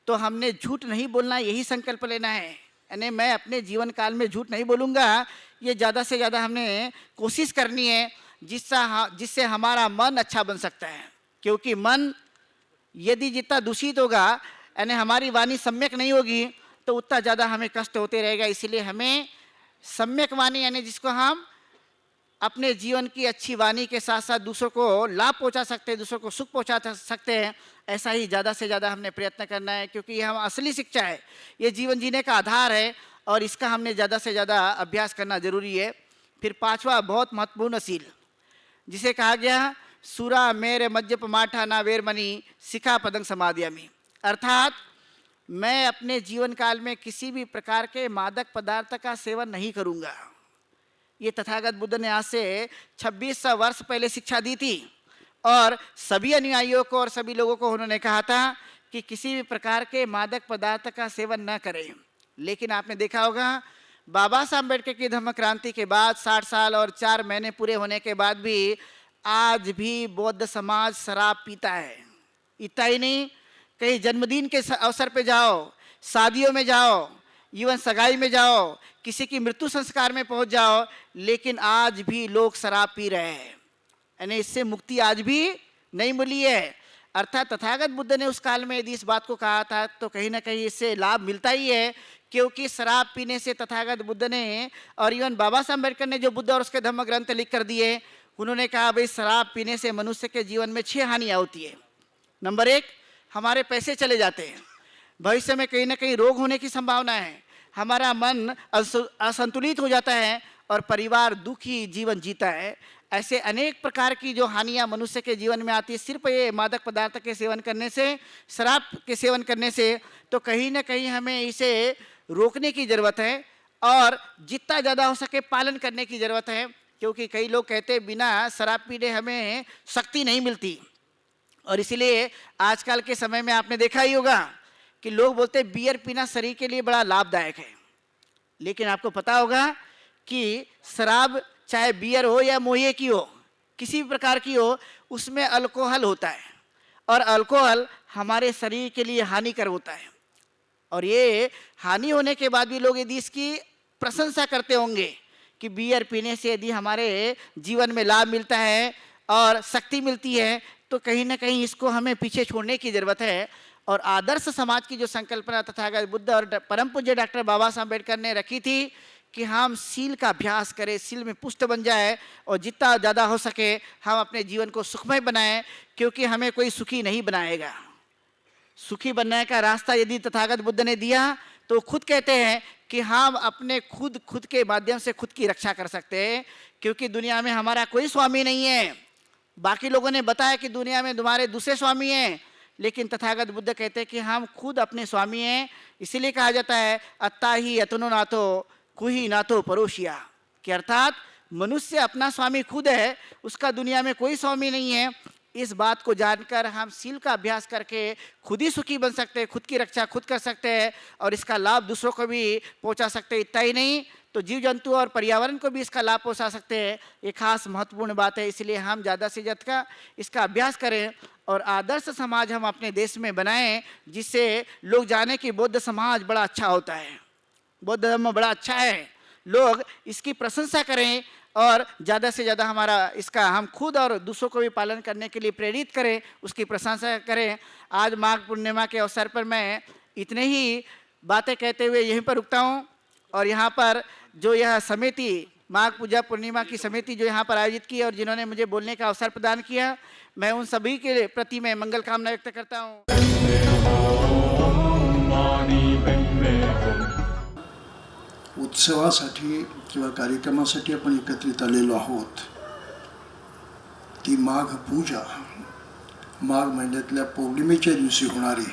तो हमने झूठ नहीं बोलना, यही संकल्प लेना है। यानी मैं अपने जीवन काल में झूठ नहीं बोलूँगा, ये ज़्यादा से ज़्यादा हमने कोशिश करनी है जिससे हमारा मन अच्छा बन सकता है। क्योंकि मन यदि जितना दूषित होगा, यानी हमारी वाणी सम्यक नहीं होगी, तो उतना ज़्यादा हमें कष्ट होते रहेगा। इसीलिए हमें सम्यक वाणी, यानी जिसको हम अपने जीवन की अच्छी वाणी के साथ साथ दूसरों को लाभ पहुंचा सकते हैं, दूसरों को सुख पहुंचा सकते हैं, ऐसा ही ज़्यादा से ज़्यादा हमने प्रयत्न करना है। क्योंकि ये हम असली शिक्षा है, ये जीवन जीने का आधार है और इसका हमने ज़्यादा से ज़्यादा अभ्यास करना जरूरी है। फिर पांचवा बहुत महत्वपूर्ण शील, जिसे कहा गया सुरा मेरे मज्जप माठा ना वेरमणि शिखा पदंग समाधियामी। अर्थात मैं अपने जीवन काल में किसी भी प्रकार के मादक पदार्थ का सेवन नहीं करूँगा। ये तथागत बुद्ध ने आज से 2600 वर्ष पहले शिक्षा दी थी और सभी अनुयायियों को और सभी लोगों को उन्होंने कहा था कि किसी भी प्रकार के मादक पदार्थ का सेवन न करें। लेकिन आपने देखा होगा बाबा साहब अम्बेडकर की धम्म क्रांति के बाद 60 साल और 4 महीने पूरे होने के बाद भी आज भी बौद्ध समाज शराब पीता है। इतना ही नहीं, कहीं जन्मदिन के अवसर पे जाओ, शादियों में जाओ, इवन सगाई में जाओ, किसी की मृत्यु संस्कार में पहुंच जाओ, लेकिन आज भी लोग शराब पी रहे हैं। यानी इससे मुक्ति आज भी नहीं मिली है। अर्थात तथागत बुद्ध ने उस काल में यदि इस बात को कहा था तो कहीं ना कहीं इससे लाभ मिलता ही है। क्योंकि शराब पीने से तथागत बुद्ध ने और इवन बाबा साहब अम्बेडकर ने जो बुद्ध और उसके धम्म ग्रंथ लिख कर दिए, उन्होंने कहा भाई शराब पीने से मनुष्य के जीवन में 6 हानियाँ होती है। नंबर 1, हमारे पैसे चले जाते हैं, भविष्य में कहीं ना कहीं रोग होने की संभावना है, हमारा मन असंतुलित हो जाता है और परिवार दुखी जीवन जीता है। ऐसे अनेक प्रकार की जो हानियां मनुष्य के जीवन में आती है सिर्फ ये मादक पदार्थ के सेवन करने से, शराब के सेवन करने से। तो कहीं ना कहीं हमें इसे रोकने की ज़रूरत है और जितना ज़्यादा हो सके पालन करने की ज़रूरत है। क्योंकि कई लोग कहते हैं बिना शराब पीने हमें शक्ति नहीं मिलती, और इसीलिए आजकल के समय में आपने देखा ही होगा कि लोग बोलते हैं बियर पीना शरीर के लिए बड़ा लाभदायक है। लेकिन आपको पता होगा कि शराब चाहे बियर हो या मोये की हो, किसी भी प्रकार की हो, उसमें अल्कोहल होता है और अल्कोहल हमारे शरीर के लिए हानिकर होता है। और ये हानि होने के बाद भी लोग यदि इसकी प्रशंसा करते होंगे कि बियर पीने से यदि हमारे जीवन में लाभ मिलता है और शक्ति मिलती है, तो कहीं ना कहीं इसको हमें पीछे छोड़ने की ज़रूरत है। और आदर्श समाज की जो संकल्पना तथागत बुद्ध और परम पूज्य डॉक्टर बाबा साहब अम्बेडकर ने रखी थी कि हम सील का अभ्यास करें, सील में पुष्ट बन जाए और जितना ज़्यादा हो सके हम अपने जीवन को सुखमय बनाएं, क्योंकि हमें कोई सुखी नहीं बनाएगा। सुखी बनने का रास्ता यदि तथागत बुद्ध ने दिया तो खुद कहते हैं कि हम अपने खुद के माध्यम से खुद की रक्षा कर सकते हैं, क्योंकि दुनिया में हमारा कोई स्वामी नहीं है। बाकी लोगों ने बताया कि दुनिया में तुम्हारे दूसरे स्वामी हैं, लेकिन तथागत बुद्ध कहते हैं कि हम खुद अपने स्वामी हैं। इसीलिए कहा जाता है अत्ता ही यतनो नातो कुही नातो परोशिया, कि अर्थात मनुष्य अपना स्वामी खुद है, उसका दुनिया में कोई स्वामी नहीं है। इस बात को जानकर हम सील का अभ्यास करके खुद ही सुखी बन सकते हैं, खुद की रक्षा खुद कर सकते हैं और इसका लाभ दूसरों को भी पहुंचा सकते हैं। इतना ही नहीं तो जीव जंतु और पर्यावरण को भी इसका लाभ पहुंचा सकते हैं। ये खास महत्वपूर्ण बात है। इसलिए हम ज़्यादा से ज़्यादा इसका अभ्यास करें और आदर्श समाज हम अपने देश में बनाएं, जिससे लोग जाने कि बौद्ध समाज बड़ा अच्छा होता है, बौद्ध धर्म बड़ा अच्छा है, लोग इसकी प्रशंसा करें और ज़्यादा से ज़्यादा हमारा इसका हम खुद और दूसरों को भी पालन करने के लिए प्रेरित करें, उसकी प्रशंसा करें। आज माघ पूर्णिमा के अवसर पर मैं इतने ही बातें कहते हुए यहीं पर रुकता हूँ। और यहाँ पर जो यह समिति माघ पूजा पूर्णिमा की समिति जो यहाँ पर आयोजित की और जिन्होंने मुझे बोलने का अवसर प्रदान किया, मैं उन सभी के प्रति मैं मंगल कामना व्यक्त करता हूँ। उत्सवासाठी किंवा कार्यक्रमासाठी आपण एकत्रित आलेलो आहोत। ती माघ पूजा माघ महिन्यातल्या पौर्णिमेच्या दिवशी होणारी,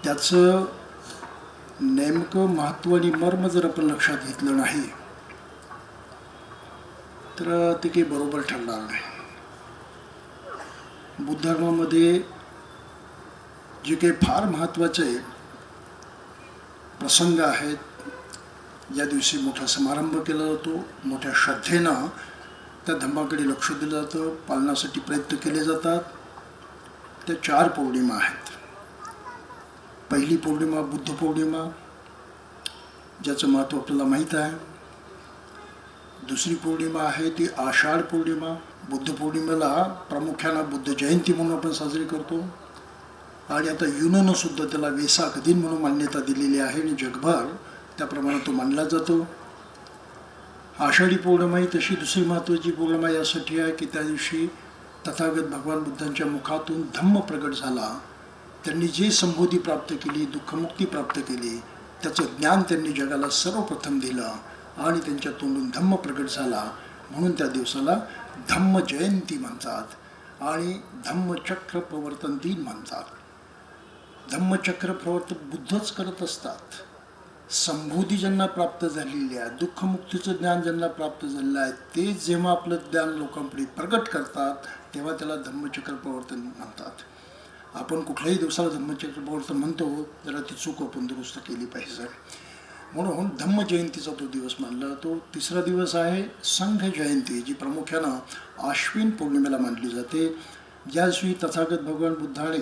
त्याचं नेमकं महत्त्व आणि मर्म जर आपण लक्षात घेतलं नाही तर ते काही बरोबर ठरणार नाही। बुद्ध धर्मामध्ये जे काही फार महत्त्वाचे प्रसंग आहेत, या दिवशी मोठा समारंभ केला जातो, मोठ्या श्रद्धेनं त्या धर्माकडे लक्ष दिलं जातं, पालनासाठी प्रयत्न केले जातात। त्या 4 पौर्णिमा आहेत। पहिली पौर्णिमा बुद्ध पौर्णिमा, ज्याचं महत्त्व आपल्याला माहीत आहे। दुसरी पौर्णिमा आहे ती आषाढ पौर्णिमा। बुद्ध पौर्णिमेला प्रामुख्यानं बुद्ध जयंती म्हणून आपण साजरी करतो आणि आता युनोनं सुद्धा त्याला वेसाक दिन म्हणून मान्यता दिलेली आहे आणि जगभर त्याप्रमाणे तो मानला जातो। आषाढी पौर्णिमा ही तशी दुसरी महत्त्वाची पौर्णिमा यासाठी आहे की त्या दिवशी तथागत भगवान बुद्धांच्या मुखातून धम्म प्रगट झाला। त्यांनी जे संबोधी प्राप्त केली, दुःखमुक्ती प्राप्त केली, त्याचं ज्ञान त्यांनी जगाला सर्वप्रथम दिलं आणि त्यांच्या तोंडून धम्म प्रगट झाला, म्हणून त्या दिवसाला धम्म जयंती म्हणतात आणि धम्मचक्र प्रवर्तन दिन म्हणतात। धम्मचक्र प्रवर्तन बुद्धच करत असतात। संबोधी ज्यांना प्राप्त झालेली आहे, दुःखमुक्तीचं ज्ञान ज्यांना प्राप्त झालेलं आहे, ते जेव्हा आपलं ज्ञान लोकांपुढे प्रगट करतात तेव्हा त्याला धम्मचक्र प्रवर्तन म्हणतात। आपण कुठल्याही दिवसाला धम्मचक्र प्रवर्तन म्हणतो, जरा ती चूक आपण दुरुस्त केली पाहिजे। म्हणून धम्म जयंतीचा तो दिवस मानला जातो। तिसरा दिवस आहे संघ जयंती, जी प्रामुख्यानं आश्विन पौर्णिमेला मानली जाते। ज्या दिवशी तथागत भगवान बुद्धाने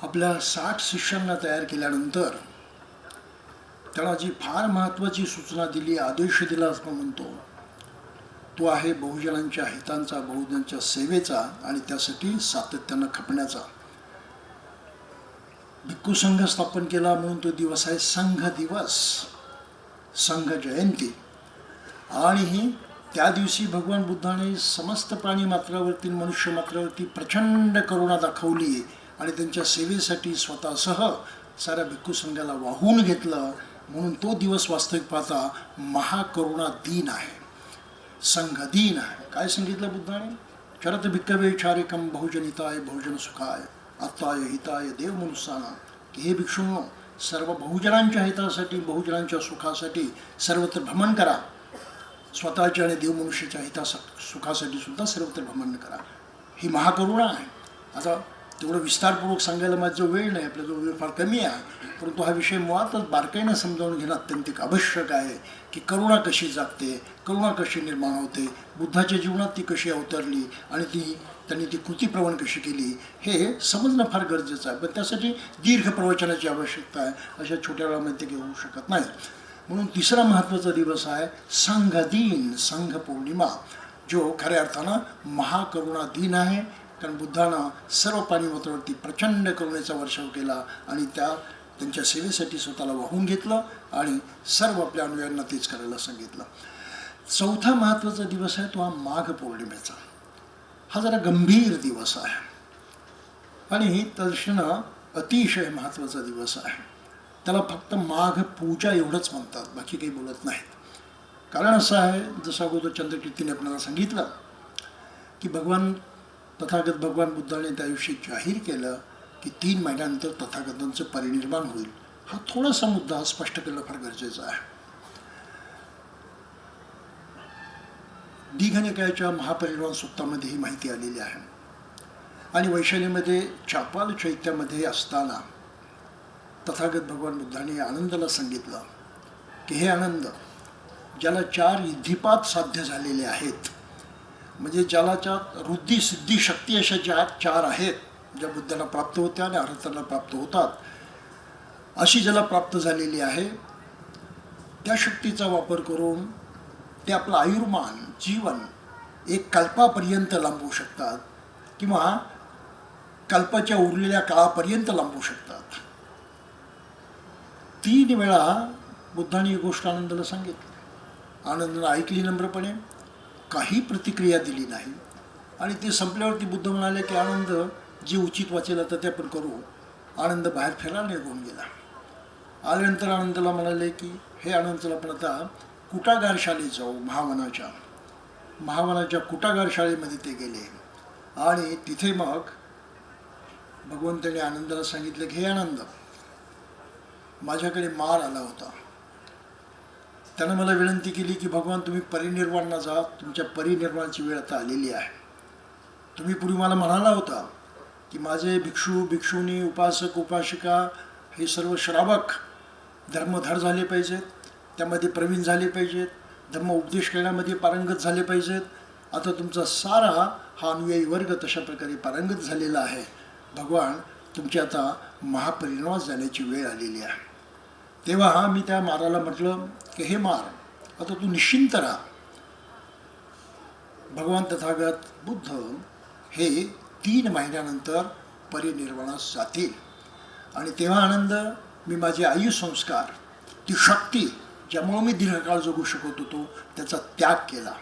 आपल्या 60 शिष्यांना तयार केल्यानंतर त्याला जी फार महत्त्वाची सूचना दिली, आदेश दिला असं म्हणतो, तो आहे बहुजनांच्या हितांचा, बहुजनांच्या सेवेचा आणि त्यासाठी सातत्यानं खपण्याचा। भिक्खू संघ स्थापन केला म्हणून तो दिवस आहे संघ दिवस, संघ जयंती। आणि त्या दिवशी भगवान बुद्धाने समस्त प्राणी मात्रावरती, मनुष्य मात्रावरती प्रचंड करुणा दाखवली आणि त्यांच्या सेवेसाठी स्वतःसह साऱ्या भिक्खू संघाला वाहून घेतलं, म्हणून तो दिवस वास्तविक पाहता महाकरुणा दिन आहे, संघ दिन आहे। काय सांगितलं बुद्धाने? चरत भिक्खवे चारिकम बहुजनिताय बहुजन सुखाय आत्ताय हिताय देव मनुष्याना, की हे भिक्षूंनो, सर्व बहुजनांच्या हितासाठी, बहुजनांच्या सुखासाठी सर्वत्र भ्रमण करा, स्वतःच्या आणि देव मनुष्याच्या सुखासाठी सुद्धा सर्वत्र भ्रमण करा। ही महाकरुणा आहे। आता तेवढं विस्तारपूर्वक सांगायला माझा वेळ नाही, आपला जो वेळ फार कमी आहे, परंतु हा विषय मुळातच बारकाईनं समजावून घेणं अत्यंत आवश्यक आहे की करुणा कशी जागते, करुणा कशी निर्माण होते, बुद्धाच्या जीवनात ती कशी अवतरली आणि त्यांनी ती कृतीप्रवण कशी केली, हे समजणं फार गरजेचं आहे। पण त्यासाठी दीर्घ प्रवचनाची आवश्यकता आहे, अशा छोट्या वेळामध्ये ते घेऊ शकत नाही। म्हणून तिसरा महत्त्वाचा दिवस आहे संघ दिन, संघ पौर्णिमा, जो खऱ्या अर्थानं महाकरुणा दिन आहे। कारण बुद्धानं सर्व प्राणीमात्रावरती प्रचंड करुणेचा वर्षाव केला आणि त्या त्यांच्या सेवेसाठी स्वतःला वाहून घेतलं आणि सर्व आपल्या अनुयायांना तेच करायला सांगितलं. चौथा महत्त्वाचा दिवस आहे तो हा माघ पौर्णिमेचा. हा जरा गंभीर दिवस आहे आणि त्या दृष्टीनं अतिशय महत्त्वाचा दिवस आहे. त्याला फक्त माघ पूजा एवढंच म्हणतात, बाकी काही बोलत नाहीत. कारण असं आहे, जसं अगोदर चंद्रकीर्तीने आपल्याला सांगितलं की तथागत भगवान बुद्धाने त्या दिवशी जाहीर केलं की 3 महिन्यानंतर तथागतांचं परिनिर्वाण होईल. हा थोडासा मुद्दा स्पष्ट करणं फार गरजेचं आहे. दीघनिकायाच्या महापरिनिर्वाण सूक्तामध्ये ही माहिती आलेली आहे आणि वैशालीमध्ये चापाल चैत्यामध्ये असताना तथागत भगवान बुद्धाने आनंदाला सांगितलं की हे आनंद, ज्याला 4 इद्धिपात साध्य झालेले आहेत, म्हणजे ज्याला रुद्धी सिद्धी शक्ती अशा ज्या 4 आहेत, ज्या बुद्धाला प्राप्त होत्या आणि अर्थांना प्राप्त होतात, अशी ज्याला प्राप्त झालेली आहे, त्या शक्तीचा वापर करून ते आपलं आयुर्मान जीवन एक कल्पापर्यंत लांबवू शकतात किंवा कल्पाच्या उरलेल्या काळापर्यंत लांबवू शकतात. 3 वेळा बुद्धाने ही गोष्ट आनंदाला सांगितली. आनंदानं ऐकली नम्रपणे, काही प्रतिक्रिया दिली नाही आणि ते संपल्यावरती बुद्ध म्हणाले की आनंद, जे उचित वाचेल आता ते आपण करू. आनंद बाहेर फिरायला निघून गेला. आल्यानंतर आनंदाला म्हणाले की हे आनंद, चला आपण आता कुटागार शाळेत जाऊ. महावनाच्या कुटागार शाळेमध्ये ते गेले आणि तिथे मग भगवंताने आनंदाला सांगितलं की हे आनंद, माझ्याकडे मार आला होता. त्यानं मला विनंती केली की भगवान, तुम्ही परिनिर्वाणाला जा, तुमच्या परिनिर्वाणाची वेळ आता आलेली आहे. तुम्ही पूर्वी मला म्हणाला होता की माझे भिक्षू भिक्षुणी उपासक उपासिका हे सर्व श्रावक धर्मधर झाले पाहिजेत, त्यामध्ये प्रवीण झाले पाहिजेत, धर्म उपदेश करण्यामध्ये पारंगत झाले पाहिजेत. आता तुमचा सारा हा अनुयायी वर्ग तशा प्रकारे पारंगत झालेला आहे. भगवान, तुमची आता महापरिनिर्वाण जाण्याची वेळ आलेली आहे. तेव्हा मी त्या माराला म्हटलं की हे मार, आता तू निश्चिंत राहा. भगवान तथागत बुद्ध हे 3 महिन्यानंतर परिनिर्वाणास जातील आणि तेव्हा आनंद, मी माझे आयुसंस्कार, ती शक्ती ज्यामुळे मी दीर्घकाळ जगू शकत होतो, त्याचा त्याग केला.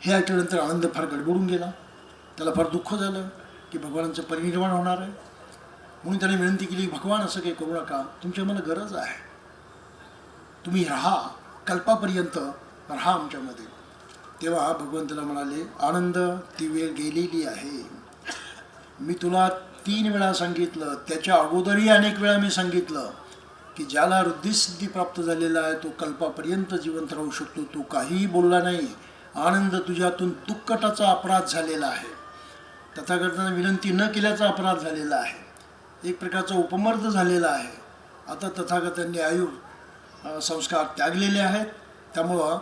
हे ऐकल्यानंतर आनंद फार गडबडून गेला. त्याला फार दुःख झालं की भगवानांचं परिनिर्वाण होणार आहे. म्हणून त्याने विनंती केली, भगवान असं काही करू नका, तुमची आम्हाला गरज आहे, तुम्ही राहा, कल्पापर्यंत राहा आमच्यामध्ये. तेव्हा भगवंताला म्हणाले, आनंद, ती वेळ गेलेली आहे. मी तुला 3 वेळा सांगितलं, त्याच्या अगोदरही अनेक वेळा मी सांगितलं की ज्याला रुद्धिसिद्धी प्राप्त झालेला आहे तो कल्पापर्यंत जिवंत राहू शकतो. तो काहीही बोलला नाही. आनंद, तुझ्यातून दुःखटाचा अपराध झालेला आहे, तथागतांना विनंती न केल्याचा अपराध झालेला आहे, एक प्रकारचा उपमर्द झालेला आहे. आता तथागतांनी संस्कार त्यागलेले आहेत, त्यामुळं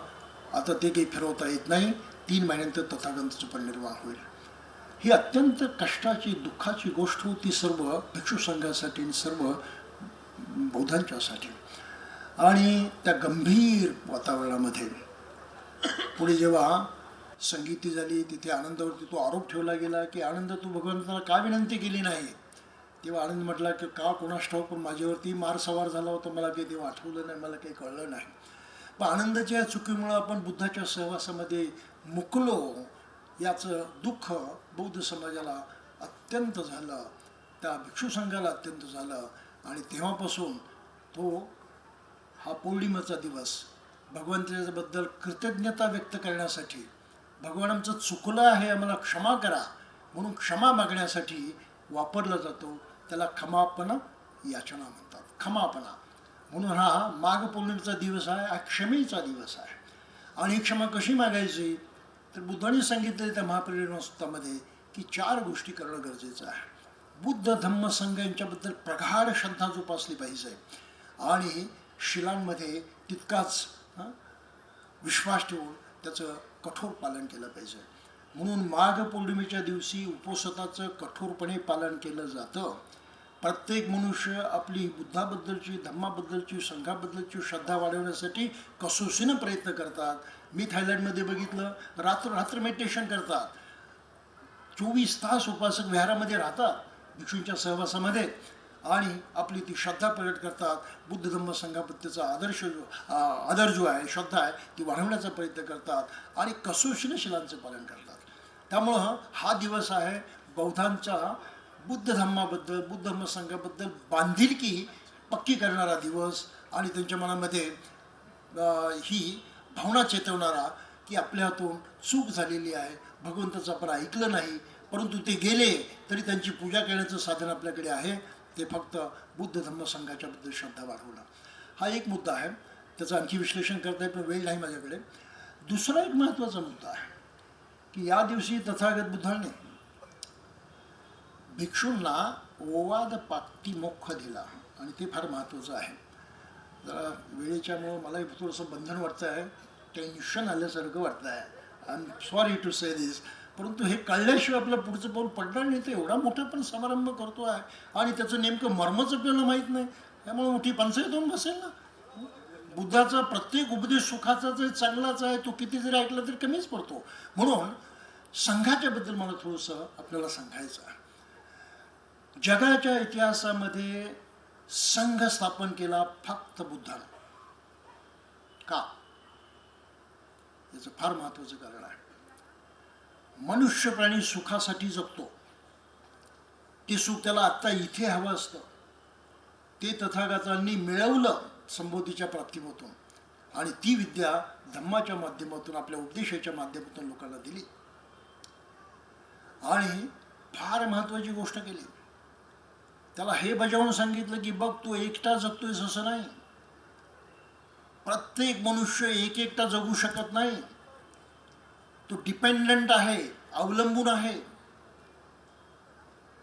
आता ते काही फिरवता येत नाही. 3 महिन्यानंतर तथागतांचं परिनिर्वाण होईल. ही अत्यंत कष्टाची दुःखाची गोष्ट होती सर्व भिक्षू संघासाठी आणि सर्व बौद्धांच्यासाठी. आणि त्या गंभीर वातावरणामध्ये पुढे जेव्हा संगीती झाली, तिथे आनंदावरती तो आरोप ठेवला गेला की आनंद, तू भगवंताला का विनंती केली नाही. तेव्हा आनंद म्हटला की का कोणास ठाऊक, पण माझ्यावरती मार सवार झाला होता, मला काही तेव्हा आठवलं नाही, मला काही कळलं नाही. पण आनंदाच्या चुकीमुळं आपण बुद्धाच्या सहवासामध्ये मुकलो, याचं दुःख बौद्ध समाजाला अत्यंत झालं, त्या भिक्षू संघाला अत्यंत झालं. आणि तेव्हापासून तो हा पौर्णिमेचा दिवस भगवंताच्याबद्दल कृतज्ञता व्यक्त करण्यासाठी, भगवान आमचं चुकलं आहे, आम्हाला क्षमा करा म्हणून क्षमा मागण्यासाठी वापरला जातो. त्याला क्षमापना याचना म्हणतात, क्षमापना. म्हणून हा माघ पौर्णिमेचा दिवस आहे, हा क्षमेचा दिवस आहे. आणि ही क्षमा कशी मागायची, तर बुद्धाने सांगितले त्या महापरिनिर्वाण सूत्रामध्ये की 4 गोष्टी करणं गरजेचं आहे. बुद्ध धम्म संघ यांच्याबद्दल प्रगाढ श्रद्धा जोपासली पाहिजे आणि शिलांमध्ये तितकाच विश्वास ठेवून त्याचं कठोर पालन केलं पाहिजे. म्हणून माघ पौर्णिमेच्या दिवशी उपवासाचं कठोरपणे पालन केलं जातं. प्रत्येक मनुष्य आपली बुद्धाबद्दलची, धम्माबद्दलची, संघाबद्दलची श्रद्धा वाढवण्यासाठी कसोशीनं प्रयत्न करतात. मी थायलंडमध्ये बघितलं, रात्र मेडिटेशन करतात, 24 तास उपासक विहारामध्ये राहतात भिक्षूंच्या सहवासामध्ये आणि आपली ती श्रद्धा प्रकट करतात. बुद्ध धम्म संघाबद्दलचा आदर जो आहे, श्रद्धा आहे, ती वाढवण्याचा प्रयत्न करतात आणि कसोशीलशिलांचं पालन करतात. त्यामुळं हा दिवस आहे बौद्धांच्या बुद्ध धम्माबद्दल, बुद्ध धम्म संघाबद्दल बांधिलकी पक्की करणारा दिवस आणि त्यांच्या मनामध्ये ही भावना चेतवणारा की आपल्या हातून चूक झालेली आहे, भगवंताचं आपण ऐकलं नाही, परंतु ते गेले तरी त्यांची पूजा करण्याचं साधन आपल्याकडे आहे, ते फक्त बुद्ध धम्म संघाच्याबद्दल श्रद्धा वाढवणं. हा एक मुद्दा आहे, त्याचं आणखी विश्लेषण करता येईल पण वेळ नाही माझ्याकडे. दुसरा एक महत्त्वाचा मुद्दा आहे की या दिवशी तथागत बुद्धाने भिक्षूंना ओवाद पातिमोक्ष दिला आणि ते फार महत्त्वाचं आहे. जरा वेळेच्यामुळं मलाही थोडंसं बंधन वाटतं आहे, टेन्शन आल्यासारखं वाटतं आहे. आय एम सॉरी टू से दिस, परंतु हे कळल्याशिवाय आपलं पुढचं पाऊल पडणार नाही. तर एवढा मोठा पण समारंभ करतो आहे आणि त्याचं नेमकं मर्मच आपल्याला माहीत नाही, त्यामुळे मोठी पंचायत होऊन बसेल ना. बुद्धाचा प्रत्येक उपदेश सुखाचाच आहे, चांगलाच आहे, तो किती जरी ऐकला तरी कमीच पडतो. म्हणून संघाच्याबद्दल मला थोडंसं आपल्याला सांगायचं आहे. जगाच्या इतिहासामध्ये संघ स्थापन केला फक्त बुद्धाने. का? याचं फार महत्त्वाचं कारण आहे. मनुष्य प्राणी सुखासाठी जगतो, ते सुख त्याला आत्ता इथे हवं असतं, ते तथागतांनी मिळवलं संबोधीच्या प्राप्तीमधून आणि ती विद्या धम्माच्या माध्यमातून, आपल्या उपदेशाच्या माध्यमातून लोकांना दिली. आणि फार महत्त्वाची गोष्ट केली, त्याला हे बजावून सांगितलं की बघ तू एकटा जगतोयस असं नाही, प्रत्येक मनुष्य एक एकटा जगू शकत नाही, तो डिपेंडंट आहे, अवलंबून आहे.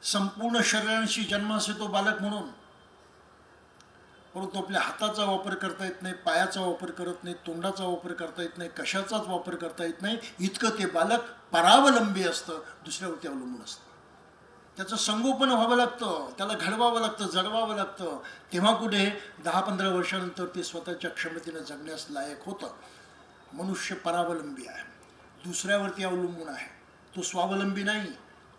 संपूर्ण शरीरांशी जन्मास येतो बालक म्हणून, परंतु आपल्या हाताचा वापर करता येत नाही, पायाचा वापर करत नाही, तोंडाचा वापर करता येत नाही, कशाचाच वापर करता येत नाही. इतकं ते बालक परावलंबी असतं, दुसऱ्यावरती अवलंबून असतं. त्याचं संगोपन व्हावं लागतं, त्याला घडवावं लागतं, जगवावं लागतं. तेव्हा कुठे 10-15 वर्षानंतर ते स्वतःच्या क्षमतेनं जगण्यास लायक होतं. मनुष्य परावलंबी आहे, दुसऱ्यावरती अवलंबून आहे, तो स्वावलंबी नाही.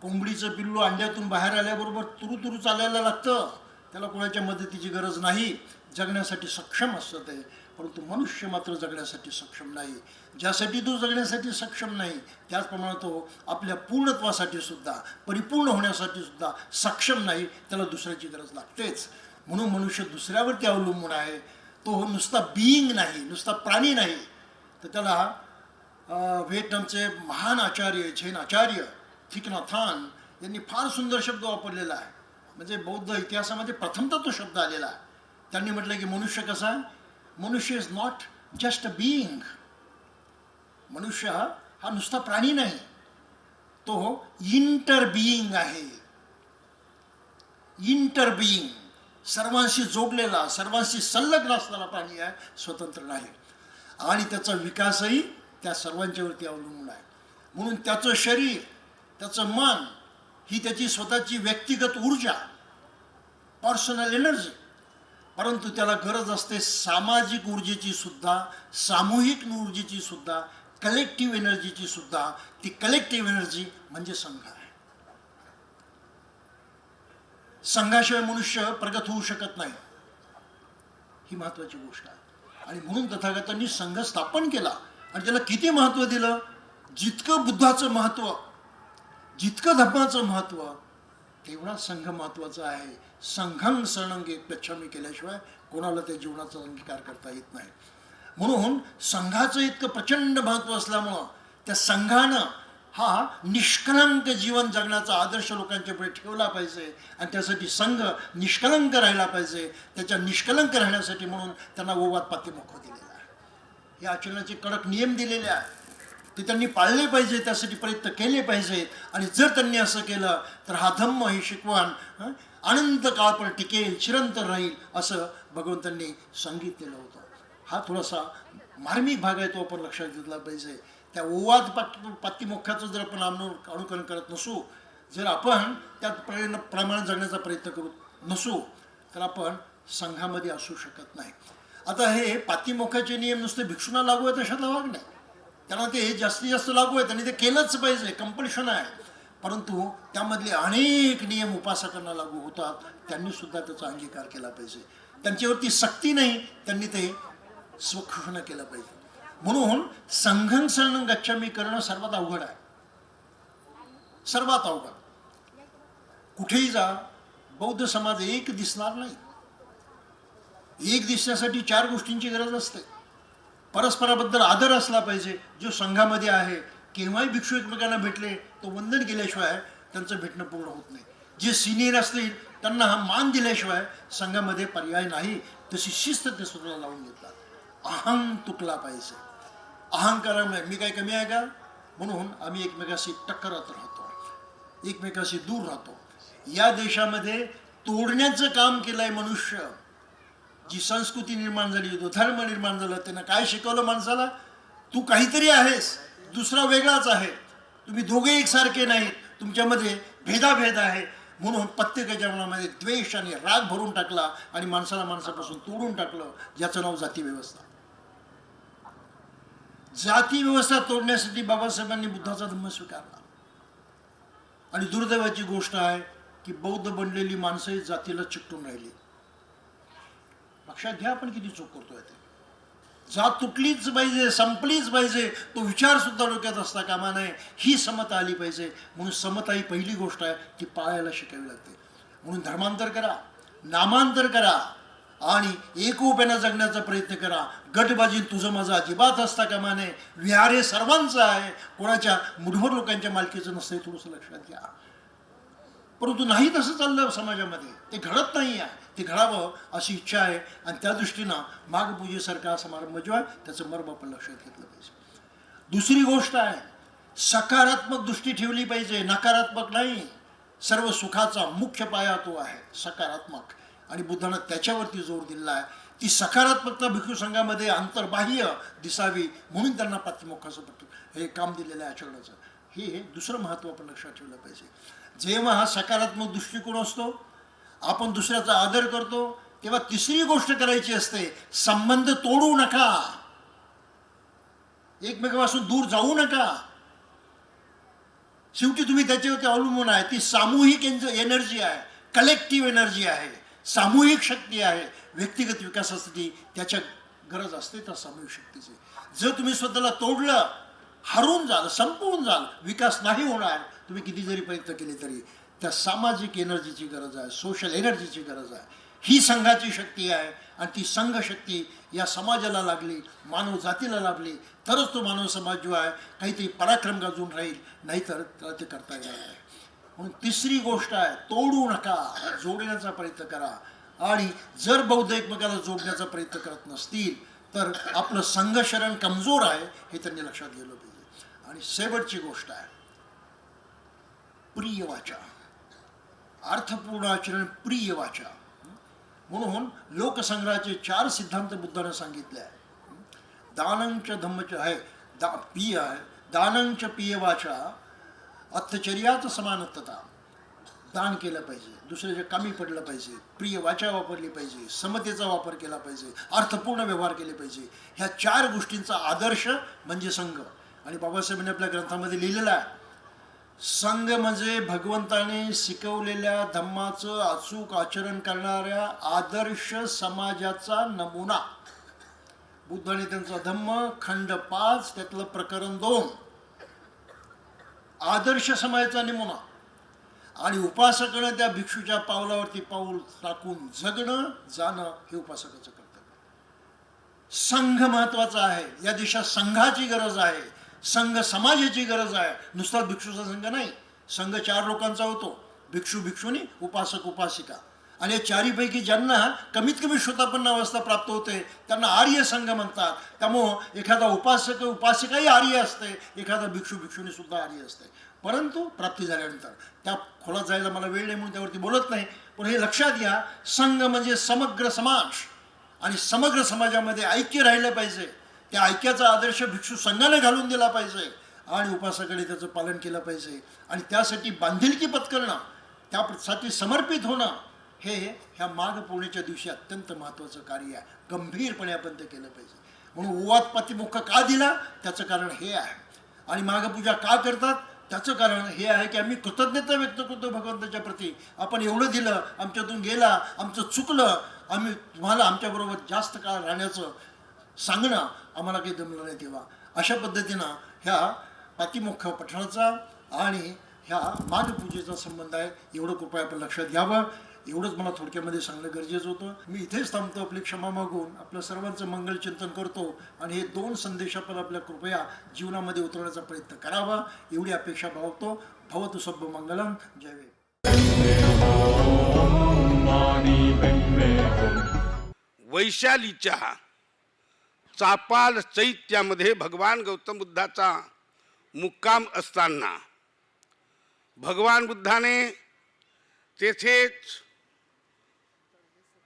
कोंबडीचं पिल्लू अंड्यातून बाहेर आल्याबरोबर तुरू चालायला लागतं, त्याला कोणाच्या मदतीची गरज नाही, जगण्यासाठी सक्षम असतं ते. परंतु मनुष्य मात्र जगण्यासाठी सक्षम नाही. ज्यासाठी तो जगण्यासाठी सक्षम नाही, त्याचप्रमाणे तो आपल्या पूर्णत्वासाठी सुद्धा, परिपूर्ण होण्यासाठी सुद्धा सक्षम नाही, त्याला दुसऱ्याची गरज लागतेच. म्हणून मनुष्य दुसऱ्यावरती अवलंबून आहे. तो नुसता बीइंग नाही, नुसता प्राणी नाही. तर त्याला व्हिएतनामचे महान आचार्य, झेन आचार्य थिक नॅथ हान यांनी फार सुंदर शब्द वापरलेला आहे. म्हणजे बौद्ध इतिहासामध्ये प्रथमतः तो शब्द आलेला आहे. त्यांनी म्हटलं की मनुष्य कसा आहे, मनुष्य is not just a being. मनुष्य हा नुसता प्राणी नाही, तो इंटर बीइंग आहे. इंटर बीइंग, सर्वांशी जोडलेला, सर्वांशी संलग्न असणारा प्राणी आहे, स्वतंत्र नाही. आणि त्याचा विकासही त्या सर्वांच्यावरती अवलंबून आहे. म्हणून त्याचं शरीर, त्याचं मन ही त्याची स्वतःची व्यक्तिगत ऊर्जा, पर्सनल एनर्जी. परंतु त्याला गरज असते सामाजिक ऊर्जेची सुद्धा, सामूहिक ऊर्जेची सुद्धा, कलेक्टिव्ह एनर्जीची सुद्धा. ती कलेक्टिव्ह एनर्जी म्हणजे संघ आहे. संघाशिवाय मनुष्य प्रगत होऊ शकत नाही, ही महत्वाची गोष्ट आहे. आणि म्हणून तथागतांनी संघ स्थापन केला आणि त्याला किती महत्त्व दिलं. जितकं बुद्धाचं महत्त्व, जितकं धम्माचं महत्त्व, तेवढा संघ महत्त्वाचा आहे. संघं शरणं गच्छामि केल्याशिवाय कोणाला त्या जीवनाचा अंगीकार करता येत नाही. म्हणून संघाचं इतकं प्रचंड महत्त्व असल्यामुळं त्या संघानं हा निष्कलंक जीवन जगण्याचा आदर्श लोकांच्या पुढे ठेवला पाहिजे आणि त्यासाठी संघ निष्कलंक राहिला पाहिजे. त्याच्या निष्कलंक राहण्यासाठी म्हणून त्यांना ओवाद पातिमोक्ष दिलेला आहे. या आचरणाचे कडक नियम दिलेले आहेत, ते त्यांनी पाळले पाहिजे, त्यासाठी प्रयत्न केले पाहिजेत. आणि जर त्यांनी असं केलं तर हा धम्म, ही शिकवण अनंत काळ पण टिकेल, चिरंतर राहील, असं भगवंतांनी सांगितलेलं होतं. हा थोडासा मार्मिक भाग आहे, तो आपण लक्षात घेतला पाहिजे. त्या ओवाद पातिमोक्षाचं जर आपण अनुकरण करत नसू, जर आपण त्या प्रमाणे जगण्याचा प्रयत्न करत नसू, तर आपण संघामध्ये असू शकत नाही. आता हे पातिमोक्षाचे नियम नुसते भिक्षूंना लागू आहेत अशातला भाग नाही, त्यांना ते जास्तीत जास्त लागू आहेत आणि ते केलंच पाहिजे, कंपल्शन आहे. परंतु त्यामधले अनेक नियम उपासकांना लागू होतात, त्यांनी सुद्धा त्याचा अंगीकार केला पाहिजे. त्यांच्यावरती सक्ती नाही, त्यांनी ते स्वखोषणा केलं पाहिजे. म्हणून संघं शरणं गच्छामी करणं सर्वात अवघड आहे, सर्वात अवघड. कुठेही जा, बौद्ध समाज एक दिसणार नाही. एक दिसण्यासाठी 4 गोष्टींची गरज असते. परस्पराबद्दल आदर असला पाहिजे. जो संघामध्ये आहे, केव्हाही भिक्षू एकमेकांना भेटले तो वंदन केल्याशिवाय त्यांचं भेटणं पूर्ण होत नाही. जे सिनियर असतील त्यांना हा मान दिल्याशिवाय संघामध्ये पर्याय नाही. तशी शिस्त ते स्वतःला लावून घेतात. अहंग तुटला पाहिजे. अहंकारामुळे मी काय कमी आहे का म्हणून आम्ही एकमेकाशी टक्करत राहतो, एकमेकाशी दूर राहतो. या देशामध्ये तोडण्याचं काम केलंय मनुष्य. जी संस्कृती निर्माण झाली, जो धर्म निर्माण झाला, त्यानं काय शिकवलं माणसाला? तू काहीतरी आहेस, दुसरा वेगळाच आहे, तुम्ही दोघे एकसारखे नाहीत, तुमच्यामध्ये भेदाभेद आहे. म्हणून प्रत्येकाच्या मनामध्ये द्वेष आणि राग भरून टाकला आणि माणसाला माणसापासून तोडून टाकलं, ज्याचं नाव जाती व्यवस्था. जाती व्यवस्था तोडण्यासाठी बाबासाहेबांनी बुद्धाचा धम्म स्वीकारला. आणि दुर्दैवाची गोष्ट आहे की बौद्ध बनलेली माणसंही जातीला चिकटून राहिली. लक्षात घ्या आपण किती चूक करतोय ते. जात तुटलीच पाहिजे, संपलीच पाहिजे, तो विचार सुद्धा डोक्यात असता कामा नये. ही समता आली पाहिजे. म्हणून समता ही पहिली गोष्ट आहे, ती पाळायला शिकावी लागते. म्हणून धर्मांतर करा, नामांतर करा आणि एकोप्यानं जगण्याचा प्रयत्न करा. गटबाजी तुझं माझं अजिबात असता कामा नये. विहार हे सर्वांचं आहे, कोणाच्या मुठभर लोकांच्या मालकीचं नसतं, हे थोडंसं लक्षात घ्या. परंतु नाही तसं चाललं समाजामध्ये, ते घडत नाही आहे. ते घडावं अशी इच्छा आहे आणि त्या दृष्टीनं माघपूजेसारखा समारंभ जो आहे त्याचं मर्म आपण लक्षात घेतलं पाहिजे. दुसरी गोष्ट आहे, सकारात्मक दृष्टी ठेवली पाहिजे, नकारात्मक नाही. सर्व सुखाचा मुख्य पाया तो आहे सकारात्मक, आणि बुद्धानं त्याच्यावरती जोर दिला आहे. ती सकारात्मकता भिक्षू संघामध्ये अंतर्बाह्य दिसावी म्हणून त्यांना पाठीमुखाचं हे काम दिलेलं आहे आचरणाचं. हे दुसरं महत्त्व आपण लक्षात ठेवलं पाहिजे. जेव्हा हा सकारात्मक दृष्टिकोन असतो, आपण दुसऱ्याचा आदर करतो, तेव्हा तिसरी गोष्ट करायची असते, संबंध तोडू नका, एकमेकांपासून दूर जाऊ नका. शेवटी तुम्ही त्याच्यावरती अवलंबून आहे. ती सामूहिक एनर्जी आहे, कलेक्टिव्ह एनर्जी आहे, सामूहिक शक्ती आहे. व्यक्तिगत विकासासाठी त्याच्या गरज असते त्या सामूहिक शक्तीची. जर तुम्ही स्वतःला तोडलं, हरून जाल, संपवून जाल, विकास नाही होणार. तुम्ही किती जरी प्रयत्न केले तरी त्या सामाजिक एनर्जीची गरज आहे, सोशल एनर्जीची गरज आहे. ही संघाची शक्ती आहे आणि ती संघ शक्ती या समाजाला लागली, मानव जातीला लागली, तरच तो मानव समाज जो आहे काहीतरी पराक्रम गाजून राहील, नाहीतर त्याला ते करता येणार नाही. म्हणून तिसरी गोष्ट आहे, तोडू नका, जोडण्याचा प्रयत्न करा. आणि जर बौद्ध एकमेकाला जोडण्याचा प्रयत्न करत नसतील तर आपलं संघशरण कमजोर आहे हे त्यांनी लक्षात गेलं पाहिजे. आणि शेवटची गोष्ट आहे, प्रिय वाचा, अर्थपूर्ण आचरण, प्रिय वाचा. म्हणून लोकसंग्रहाचे 4 सिद्धांत बुद्धाने सांगितले आहे. दानंच धम्मच आहे, पिय आहे, दानंच पिय वाचा, अर्थचर्याच समानता. दान केलं पाहिजे, दुसऱ्याच्या कामी पडलं पाहिजे, प्रिय वाचा वापरली पाहिजे, समतेचा वापर केला पाहिजे, अर्थपूर्ण व्यवहार केले पाहिजे. ह्या 4 गोष्टींचा आदर्श म्हणजे संघ. आणि बाबासाहेबांनी आपल्या ग्रंथामध्ये लिहिलेला आहे, संघ म्हणजे भगवंताने शिकवलेल्या धम्माचं अचूक आचरण करणाऱ्या आदर्श समाजाचा नमुना. बुद्धाने त्यांचा धम्म खंड 5 त्यातलं प्रकरण 2 आदर्श समाजाचा नमुना. आणि उपासकानं त्या भिक्षूच्या पावलावरती पाऊल टाकून जगणं जाणं हे उपासकाचं कर्तव्य. संघ महत्वाचा आहे. या देशात संघाची गरज आहे, संघ समाजाची गरज आहे. नुसता भिक्षूचा संघ नाही, संघ 4 लोकांचा होतो, भिक्षू भिक्षुनी, उपासक उपासिका. आणि या 4पैकी ज्यांना कमीत कमी श्रोतापन्न अवस्था प्राप्त होते त्यांना आर्य संघ म्हणतात. त्यामुळं एखादा उपासक उपासिकाही आर्य असते, एखादा भिक्षू भिक्षुनी सुद्धा आर्य असते. परंतु प्राप्ती झाल्यानंतर त्या खोलात जायला मला वेळ नाही म्हणून त्यावरती बोलत नाही. पण हे लक्षात घ्या, संघ म्हणजे समग्र समाज, आणि समग्र समाजामध्ये ऐक्य राहिलं पाहिजे. त्या ऐक्याचा आदर्श भिक्षू संघाने घालून दिला पाहिजे आणि उपासकाने त्याचं पालन केलं पाहिजे. आणि त्यासाठी बांधिलकी पत्करणं, त्यासाठी समर्पित होणं, हे ह्या माघ पौर्णिमेच्या दिवशी अत्यंत महत्त्वाचं कार्य आहे. गंभीरपणे आपण ते केलं पाहिजे. म्हणून उवाद पातिमुख का दिला त्याचं कारण हे आहे. आणि माघपूजा का करतात त्याचं कारण हे आहे की आम्ही कृतज्ञता व्यक्त करतो भगवंताच्या प्रती. आपण एवढं दिलं, आमच्यातून गेला, आमचं चुकलं, आम्ही तुम्हाला आमच्याबरोबर जास्त काळ राहण्याचं सांगणं आम्हाला काही जमलं नाही तेव्हा. अशा पद्धतीनं ह्या पातिमोक्ष पठणाचा आणि ह्या माघपूजेचा संबंध आहे. एवढं कृपया आपण लक्षात घ्यावं. एवढंच मला थोडक्यामध्ये सांगणं गरजेचं होतं. मी इथेच थांबतो. आपली क्षमा मागून आपल्या सर्वांचं मंगल चिंतन करतो आणि हे 2 संदेश आपण आपल्या कृपया जीवनामध्ये उतरवण्याचा प्रयत्न करावा एवढी अपेक्षा बाळगतो. भवतु सब्ब मंगलम. जय वेद. वैशालीच्या चापाल चैत्यामध्ये भगवान गौतम बुद्धाचा मुक्काम असताना भगवान बुद्धाने तेथेच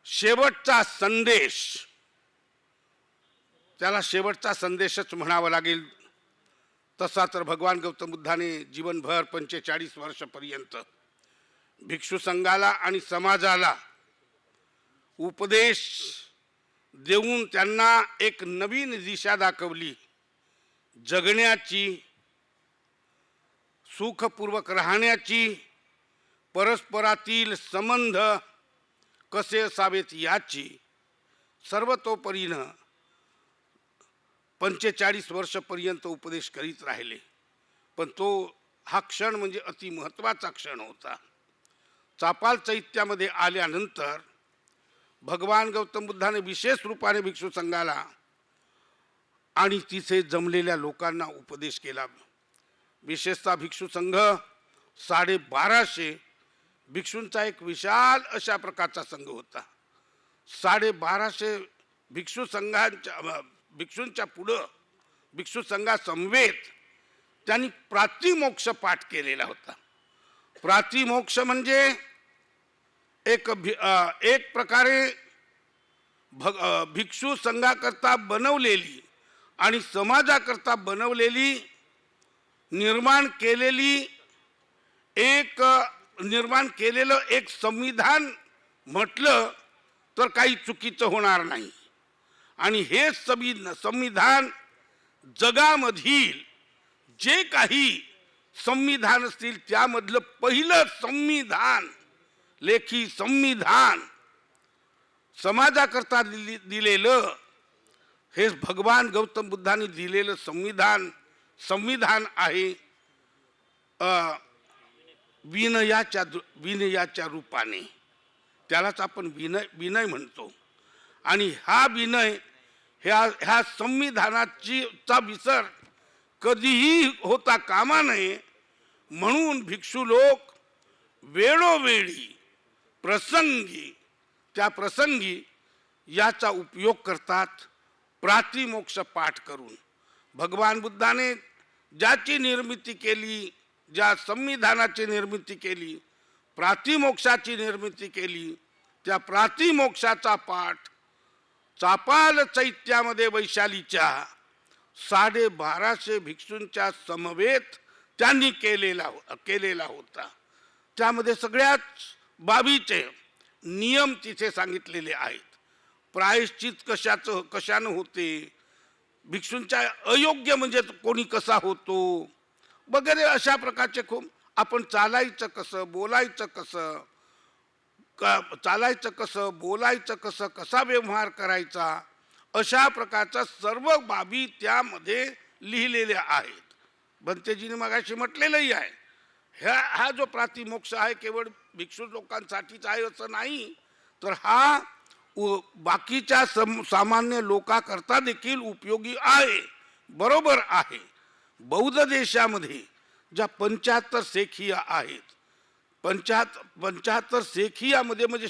शेवटचा संदेश, त्याला शेवटचा संदेशच म्हणावा लागेल तसा तर भगवान गौतम बुद्धाने जीवनभर 45 वर्षपर्यंत भिक्षू संघाला आणि समाजाला उपदेश देऊन त्यांना एक नवीन दिशा दाखवली. जगण्याची, सुखपूर्वक राहण्याची, परस्परातील संबंध कसे असावेत याची सर्वतोपरीनं 45 वर्षपर्यंत उपदेश करीत राहिले. पण तो हा क्षण म्हणजे अति महत्त्वाचा क्षण होता. चापाल चैत्यामध्ये आल्यानंतर भगवान गौतम बुद्धाने विशेष रूपाने भिक्षू संघाला आणि तिथे जमलेल्या लोकांना उपदेश केला. विशेषतः भिक्षू संघ 1250 भिक्षूंचा एक विशाल अशा प्रकारचा संघ होता. 1250 भिक्षूंच्या पुढं भिक्षू संघासमवेत त्यांनी प्रातिमोक्ष पाठ केलेला होता. प्रातिमोक्ष म्हणजे एक प्रकारे भिक्षू संघाकरता बनवलेली आणि समाजाकरता बनवलेली निर्माण केलेलं एक संविधान म्हटलं तर काही चुकीचं होणार नाही. आणि हे संविधान जगामधील जे काही संविधान असतील त्यामधलं पहिलं संविधान, लेखी संविधान समाजाकरता दिलेलं हे भगवान गौतम बुद्धांनी दिलेलं संविधान आहे विनयाच्या रूपाने. त्यालाच आपण विनय म्हणतो. आणि हा विनय ह्या संविधानाचा विसर कधीही होता कामा नये म्हणून भिक्षू लोक वेळोवेळी त्या प्रसंगी याचा उपयोग करतात प्रातिमोक्ष पाठ करून. भगवान बुद्धाने ज्याची निर्मिती केली, ज्या संविधानाची निर्मिती केली, प्रातिमोक्षाची निर्मिती केली, त्या प्रातिमोक्षाचा पाठ चापाल चैत्यामध्ये वैशालीच्या 1250 भिक्षूंच्या समवेत त्यांनी केलेला होता. त्यामध्ये सगळ्याच बाबीचे नियम तिथे सांगितलेले आहेत. प्रायश्चित कशानं होते, भिक्षूंच्या अयोग्य म्हणजे कोणी कसा होतो वगैरे अशा प्रकारचे खूप. आपण चालायचं कसं, बोलायचं कसं, कसा व्यवहार करायचा, अशा प्रकारच्या सर्व बाबी त्यामध्ये लिहिलेल्या आहेत. भंतेजीने मगाशी म्हटलेलंही आहे. हा जो प्रातिमोक्ष आहे केवळ भिक्षू लोकांसाठीच आहे असं नाही, तर हा बाकीच्या सामान्य लोकांकरता देखील उपयोगी आहे. बरोबर आहे. बौद्ध देशामध्ये ज्या 75 सेखिया आहेत, 75 सेखियामध्ये म्हणजे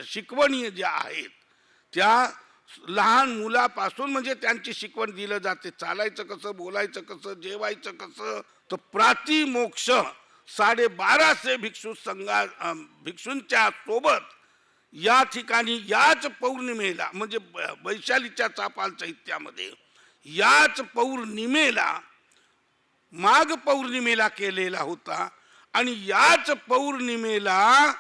शिकवणी ज्या आहेत त्या लहान मुलापासून म्हणजे त्यांची शिकवण दिलं जाते. चालायचं कसं, बोलायचं कसं, जेवायचं कसं. तर प्रातिमोक्ष 1250 भिक्षूंच्या सोबत या ठिकाणी याच पौर्णिमेला म्हणजे वैशालीच्या चापाल चैत्यामध्ये याच पौर्णिमेला माघ पौर्णिमेला केलेला होता. आणि याच पौर्णिमेला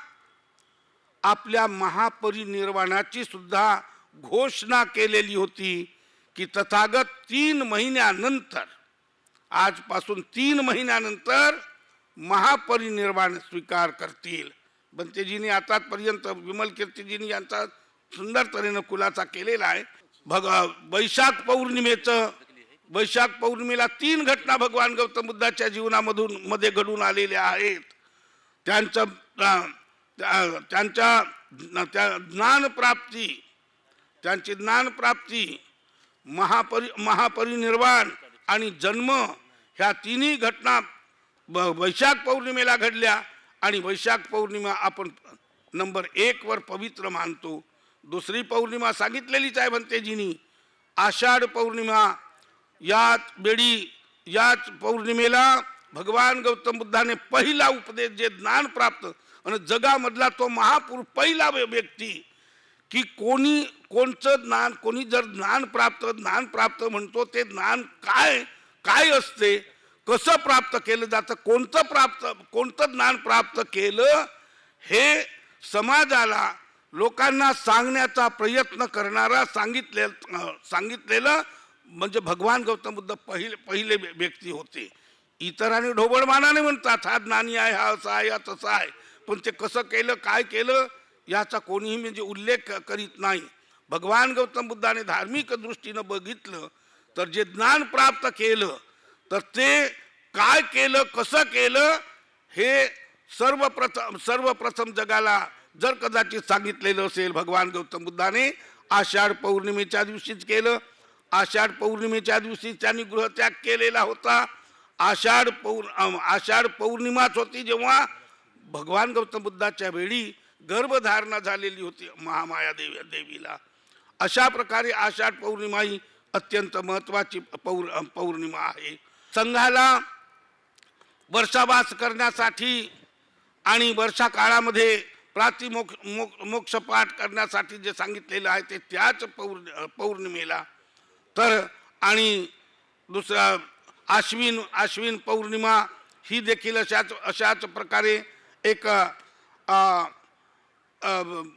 आपल्या महापरिनिर्वाणाची सुद्धा घोषणा केलेली होती की तथागत 3 महिन्यानंतर आजपासून 3 महिन्यानंतर महापरिनिर्वाण स्वीकार करतील. बनतेजींनी आतापर्यंत विमल कीर्तीजींनी यांचा सुंदर तऱ्हेनं खुलासा केलेला आहे. वैशाख पौर्णिमेला 3 घटना भगवान गौतम बुद्धाच्या जीवनामधून मध्ये घडून आलेल्या आहेत. त्यांच्या त्यांची ज्ञानप्राप्ती, महापरिनिर्वाण आणि जन्म ह्या तिन्ही घटना वैशाख पौर्णिमेला घडल्या. आणि वैशाख पौर्णिमा आपण नंबर 1 वर पवित्र मानतो. दुसरी पौर्णिमा सांगितलेलीच आहे भंतेजींनी, आषाढ पौर्णिमा. याच पौर्णिमेला भगवान गौतम बुद्धाने पहिला उपदेश, जे ज्ञान प्राप्त आणि जगामधला तो महापुरुष, पहिला व्यक्ती की कोणचं ज्ञान, कोणी जर ज्ञान प्राप्त म्हणतो, ते ज्ञान काय असते, कसं प्राप्त केलं जातं, कोणतं ज्ञान प्राप्त केलं, हे समाजाला, लोकांना सांगण्याचा प्रयत्न करणारा सांगितलेलं म्हणजे भगवान गौतम बुद्ध पहिले व्यक्ती होते. इतरांनी ढोबळमानाने म्हणतात हा ज्ञानी आहे, हा असा आहे, हा तसा आहे, पण ते कसं केलं, काय केलं याचा कोणीही म्हणजे उल्लेख करीत नाही. भगवान गौतम बुद्धाने धार्मिक दृष्टीनं बघितलं तर जे ज्ञान प्राप्त केलं, तर ते काय केलं, कसं केलं, हे सर्वप्रथम जगाला जर कदाचित सांगितलेलं असेल पौर्णिमेच्या गौतम बुद्धाने आषाढ पौर्णिमेच्या दिवशीच केलं. आषाढ पौर्णिमेच्या दिवशी त्यांनी गृहत्याग केलेला होता. आषाढ पौर्णिमाच होती जेव्हा भगवान गौतम बुद्धाच्या वेळी गर्भधारणा झालेली होती महामाया देवीला. अशा प्रकारे आषाढ पौर्णिमा ही अत्यंत महत्त्वाची पौर्णिमा आहे. संघाला वर्षावास करण्यासाठी आणि वर्षा काळामध्ये मोक्षपाठ करण्यासाठी जे सांगितलेलं आहे ते त्याच पौर्णिमेला. तर आणि दुसरा आश्विन पौर्णिमा ही देखील अशाच प्रकारे एक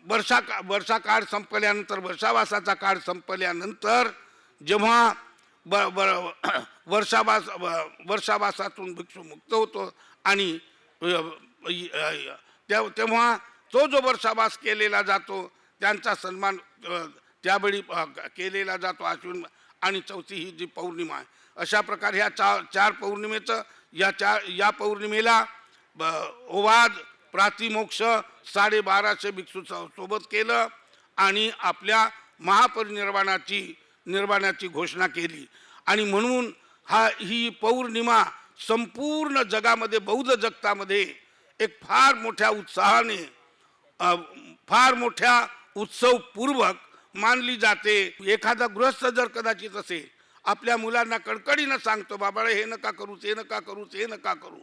वर्षा काळ संपल्यानंतर, वर्षावासाचा काळ संपल्यानंतर जेव्हा वर्षावासातून भिक्षू मुक्त होतो आणि तेव्हा तो जो वर्षावास केलेला जातो त्यांचा सन्मान त्यावेळी केलेला जातो. आश्विन आणि चौथी ही जी पौर्णिमा आहे. अशा प्रकारे ह्या चार पौर्णिमेचं या पौर्णिमेला ओवाद प्रातिमोक्ष 1250 भिक्षू सोबत केलं आणि आपल्या निर्वाणाची घोषणा केली. आणि म्हणून ही पौर्णिमा संपूर्ण जगामध्ये, बौद्ध जगतामध्ये एक फार मोठ्या उत्साहाने, फार मोठ्या उत्सवपूर्वक मानली जाते. एखादा गृहस्थ जर कदाचित असेल, आपल्या मुलांना कडकडीनं सांगतो, बाबा हे नका करू, ते नका करू, ते नका करू.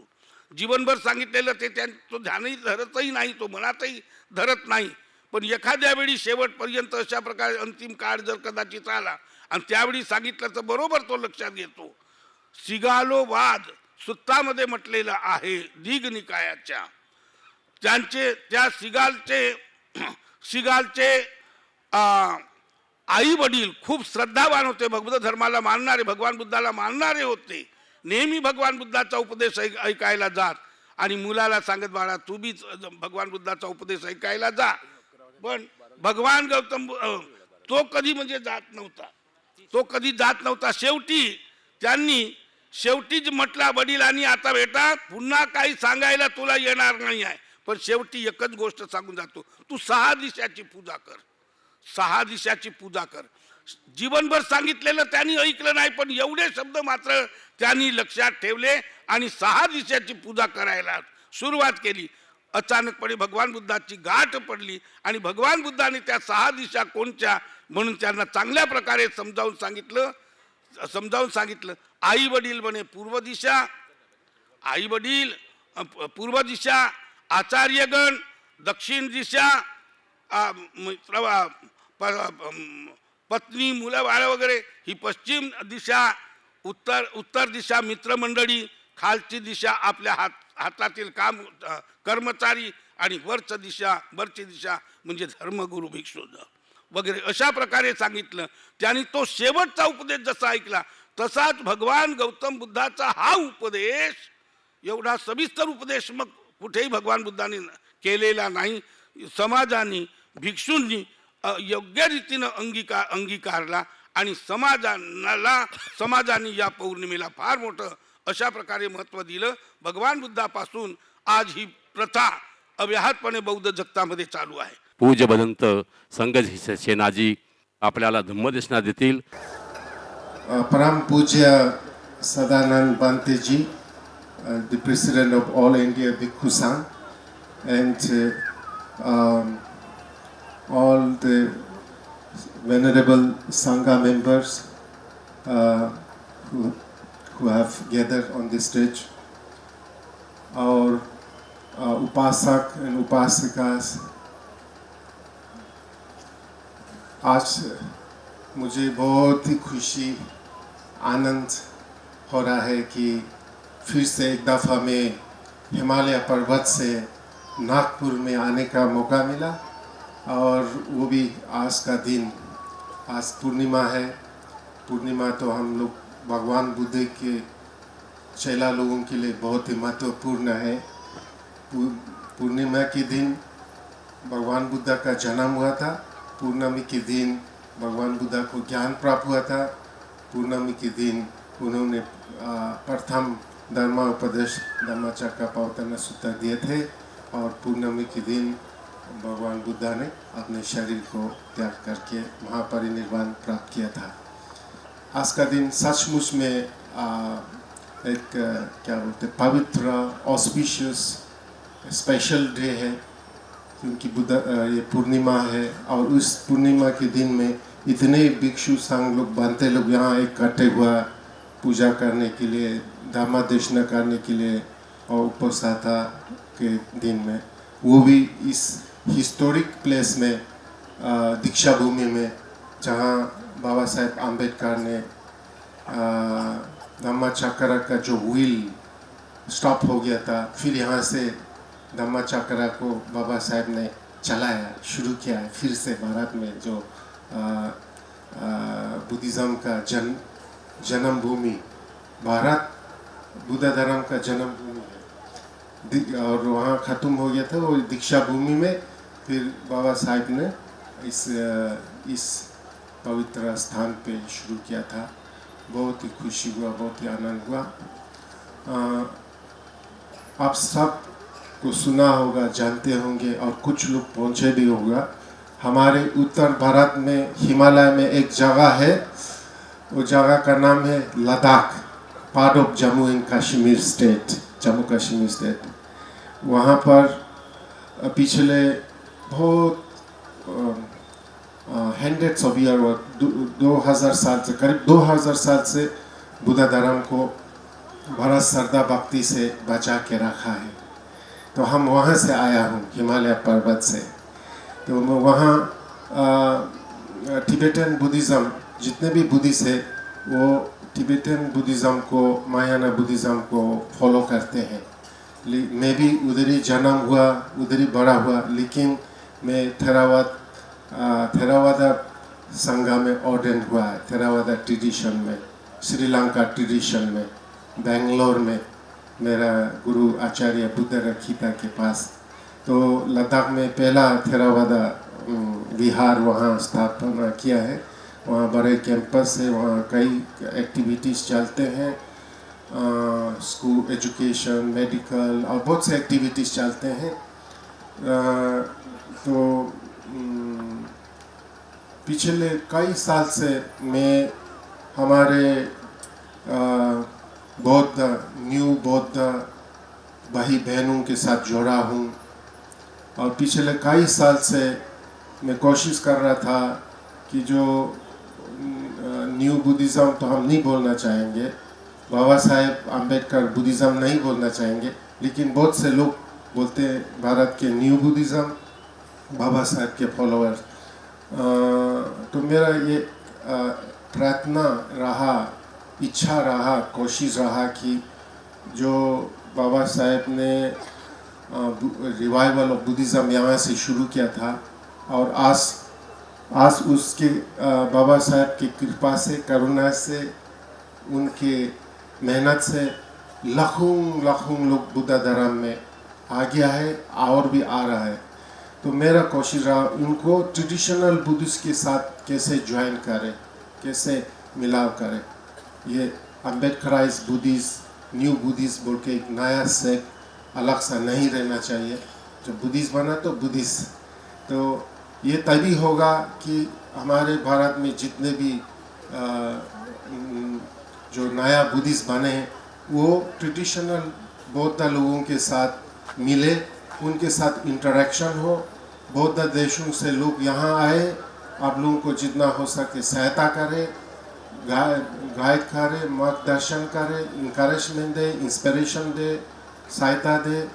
जीवनभर सांगितलेलं ते तो ध्यानही धरतही नाही, तो मनातही धरत नाही. पण एखाद्या वेळी शेवटपर्यंत अशा प्रकारे अंतिम काळ जर कदाचित आला आणि त्यावेळी सांगितलं तर बरोबर तो लक्षात घेतो. सिगालोवाद सुत्तामध्ये म्हटलेलं आहे दीघ निकायाच्या. त्या सिगालचे आई वडील खूप श्रद्धावान होते, बौद्ध धर्माला मानणारे, भगवान बुद्धाला मानणारे होते. नेहमी भगवान बुद्धाचा उपदेश ऐकायला जात आणि मुलाला सांगत, बाळा तू बी भगवान बुद्धाचा उपदेश ऐकायला जा. पण भगवान गौतम तो कधी म्हणजे जात नव्हता. शेवटीच म्हटला वडिलांनी, आता बेटा पुन्हा काही सांगायला तुला येणार नाही आहे, पण शेवटी एकच गोष्ट सांगून जातो, तू 6 दिशाची पूजा कर, 6 दिशाची पूजा कर. जीवनभर सांगितलेलं त्यांनी ऐकलं नाही, पण एवढे शब्द मात्र त्यांनी लक्षात ठेवले आणि 6 दिशाची पूजा करायला सुरुवात केली. अचानकपणे भगवान बुद्धाची गाठ पडली आणि भगवान बुद्धाने त्या 6 दिशा कोणत्या म्हणून त्यांना चांगल्या प्रकारे समजावून सांगितलं. आई वडील म्हणे पूर्व दिशा, आचार्यगण दक्षिण दिशा, पत्नी मुलं बाळ वगैरे ही पश्चिम दिशा, उत्तर दिशा मित्रमंडळी, खालची दिशा आपल्या हातातील कर्मचारी आणि वरची दिशा म्हणजे धर्मगुरू भिक्षू. वगैरे अशा प्रकारे सांगितलं. त्यांनी तो शेवटचा उपदेश जसा ऐकला तसाच भगवान गौतम बुद्धाचा हा उपदेश, एवढा सविस्तर उपदेश मग कुठेही भगवान बुद्धांनी केलेला नाही. समाजाने भिक्षूंनी योग्य रीतीनं अंगीकारला आणि समाजाने या पौर्णिमेला फार मोठं अशा प्रकारे महत्त्व दिलं. भगवान बुद्धापासून आज ही प्रथा अव्याहतपणे बौद्ध जगतामध्ये चालू आहे. पूज्य भदंत संगजी सेनाजी आपल्याला धम्मदेशना देतील. परम पूज्य सदानंद बांते जी, the president of All India Bhikkhu Sangh, and all the venerable Sangha members who have gathered on this stage, our upasak and upasikas. आज मुझे बहुत ही खुशी आनंद हो रहा है कि फिर से एक दफ़ा में हिमालय पर्वत से नागपुर में आने का मौका मिला, और वो भी आज का दिन, आज पूर्णिमा है. पूर्णिमा तो हम लोग भगवान बुद्ध के चेला लोगों के लिए बहुत ही महत्वपूर्ण है. पूर्णिमा के दिन भगवान बुद्ध का जन्म हुआ था. पूर्णमी के दिन भगवान बुद्ध को ज्ञान प्राप्त हुआ था. पूर्णमी के दिन उन्होंने प्रथम धर्मोपदेश धम्मचक्कपवत्तन सूत्र दिए थे, और पूर्णमी के दिन भगवान बुद्ध ने अपने शरीर को त्याग करके महापरिनिर्वाण प्राप्त किया था. आज का दिन सचमुच में एक क्या बोलते पवित्र ऑस्पिशियस स्पेशल डे है, क्योंकि ये पूर्णिमा है. और उस पूर्णिमा के दिन में इतने भिक्षु संघ लोग बनते लोग यहाँ इकट्ठे हुआ पूजा करने के लिए, धर्मादेशना करने के लिए, और उपवासता के दिन में, वो भी इस हिस्टोरिक प्लेस में, दीक्षा भूमि में, जहाँ बाबा साहेब आम्बेडकर ने धम्मचक्र का जो व्हील स्टॉप हो गया था, फिर यहाँ से धम्मचक्र को बाबा साहेब ने चलाया, शुरू किया है फिर से भारत में, जो बुद्धिज़्म का जन्मभूमि, भारत बुद्ध धर्म का जन्मभूमि है. और वहाँ ख़त्म हो गया था वो दीक्षा भूमि में. फिर बाबा साहेब ने इस पवित्र स्थान पे शुरू किया था. बहुत ही खुशी हुआ, बहुत ही आनंद हुआ. आप सब को सुना होगा, जानते होंगे, और कुछ लोग पहुँचे भी होगा. हमारे उत्तर भारत में हिमालय में एक जगह है, वो जगह का नाम है Ladakh, part of Jammu and Kashmir state, Jammu Kashmir state. वहाँ पर पिछले बहुत हंड्रेड्स ऑफ ईयर, 2000 साल से, करीब 2000 साल से बुद्ध धर्म को बड़ा श्रद्धा भक्ति से बचा के रखा है. तो हम वहाँ से आया हूँ, हिमालय पर्वत से. तो वहाँ टिबेटन बुद्धिज़्म, जितने भी बुद्धिस्ट है वो टिबेटन बुद्धिज़्म को, महायाना बुद्धिज़्म को फॉलो करते हैं. मैं भी उधर ही जन्म हुआ, उधर ही बड़ा हुआ, लेकिन मैं थेरावादा संघ में ऑर्डन हुआ है. थेरावादा ट्रेडिशन में, श्रीलंका ट्रेडिशन में, बेंगलोर में मेरा गुरु आचार्य बुद्ध रखीता के पास. तो लद्दाख में पहला थेरावादा विहार वहाँ स्थापना किया है. वहाँ बड़े कैंपस है, वहाँ कई एक्टिविटीज़ चलते हैं, स्कूल एजुकेशन, मेडिकल और बहुत से एक्टिविटीज़ चलते हैं. तो पिछले कई साल से मैं हमारे न्यू बौद्ध भाई बहनों के साथ जुड़ा हूँ. और पिछले कई साल से मैं कोशिश कर रहा था कि जो न्यू बुद्धिज़्म तो हम नहीं बोलना चाहेंगे, बाबा साहेब आम्बेडकर बुद्धिज़्म नहीं बोलना चाहेंगे, लेकिन बहुत से लोग बोलते हैं भारत के न्यू बुद्धिज़्म, बाबा साहेब के फॉलोअर्स. तो मेरा ये प्रार्थना रहा, इच्छा रहा, कोशिश रहा कि जो बाबा साहेब ने रिवाइवल ऑफ बुद्धिज़्म यहाँ से शुरू किया था, और आज आज उसके बाबा साहब की कृपा से, करुणा से, उनके मेहनत से लाखों लोग बुद्ध धर्म में आ गया है और भी आ रहा है। तो मेरा कोशिश रहा उनको ट्रेडिशनल बुद्धिस्ट के साथ कैसे ज्वाइन करें, कैसे मिलाव करें। ये अम्बेडकराइज बुद्धिस्ट, न्यू बुद्धिस्ट बोल के एक नया सेक्ट अलग सा नहीं रहना चाहिए। जो बुद्धिस्ट बना तो बुद्धिस्ट, तो ये तभी होगा कि हमारे भारत में जितने भी जो नया बुद्धिस्ट बने हैं वो ट्रेडिशनल बौद्ध लोगों के साथ मिले, उनके साथ इंटरेक्शन हो। बौद्ध देशों से लोग यहाँ आए, आप लोगों को जितना हो सके सहायता करें, गाइड करें, मार्गदर्शन करें, इंकरेजमेंट दे, इंस्पिरेशन दे, सहायता दे।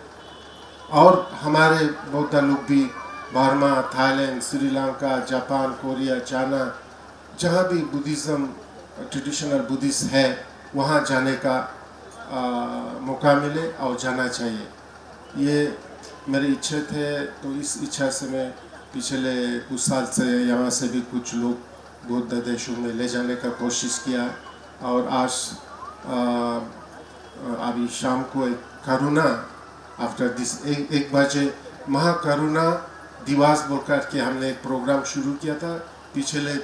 और हमारे बौद्ध लोग भी Burma, Thailand, Sri Lanka, Japan, Korea, China, जहाँ भी बुद्धिज़्म ट्रेडिशनल बुद्धिस्ट है वहाँ जाने का मौका मिले और जाना चाहिए। ये मेरी इच्छा थे। तो इस इच्छा से मैं पिछले कुछ साल से यहाँ से भी कुछ लोग बौद्ध देशों में ले जाने का कोशिश किया। और आज अभी शाम को एक करुणा आफ्टर दिस 1 बजे महाकरुणा दिवस बोल कर के हमने एक प्रोग्राम शुरू किया था पिछले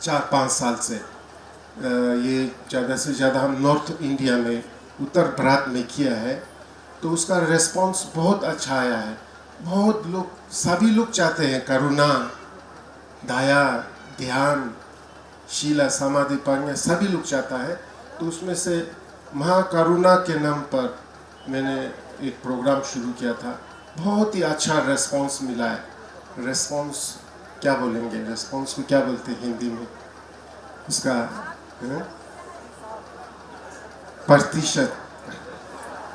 4-5 साल से। ये ज़्यादा से ज़्यादा हम नॉर्थ इंडिया में, उत्तर भारत में किया है। तो उसका रिस्पांस बहुत अच्छा आया है। बहुत लोग, सभी लोग चाहते हैं करुणा, दया, ध्यान, शीला, समाधि, प्रज्ञा, सभी लोग चाहता है। तो उसमें से महाकरुणा के नाम पर मैंने एक प्रोग्राम शुरू किया था। बहुत ही अच्छा रिस्पांस मिला है। रिस्पांस क्या बोलेंगे, रिस्पांस को क्या बोलते हैं हिंदी में? उसका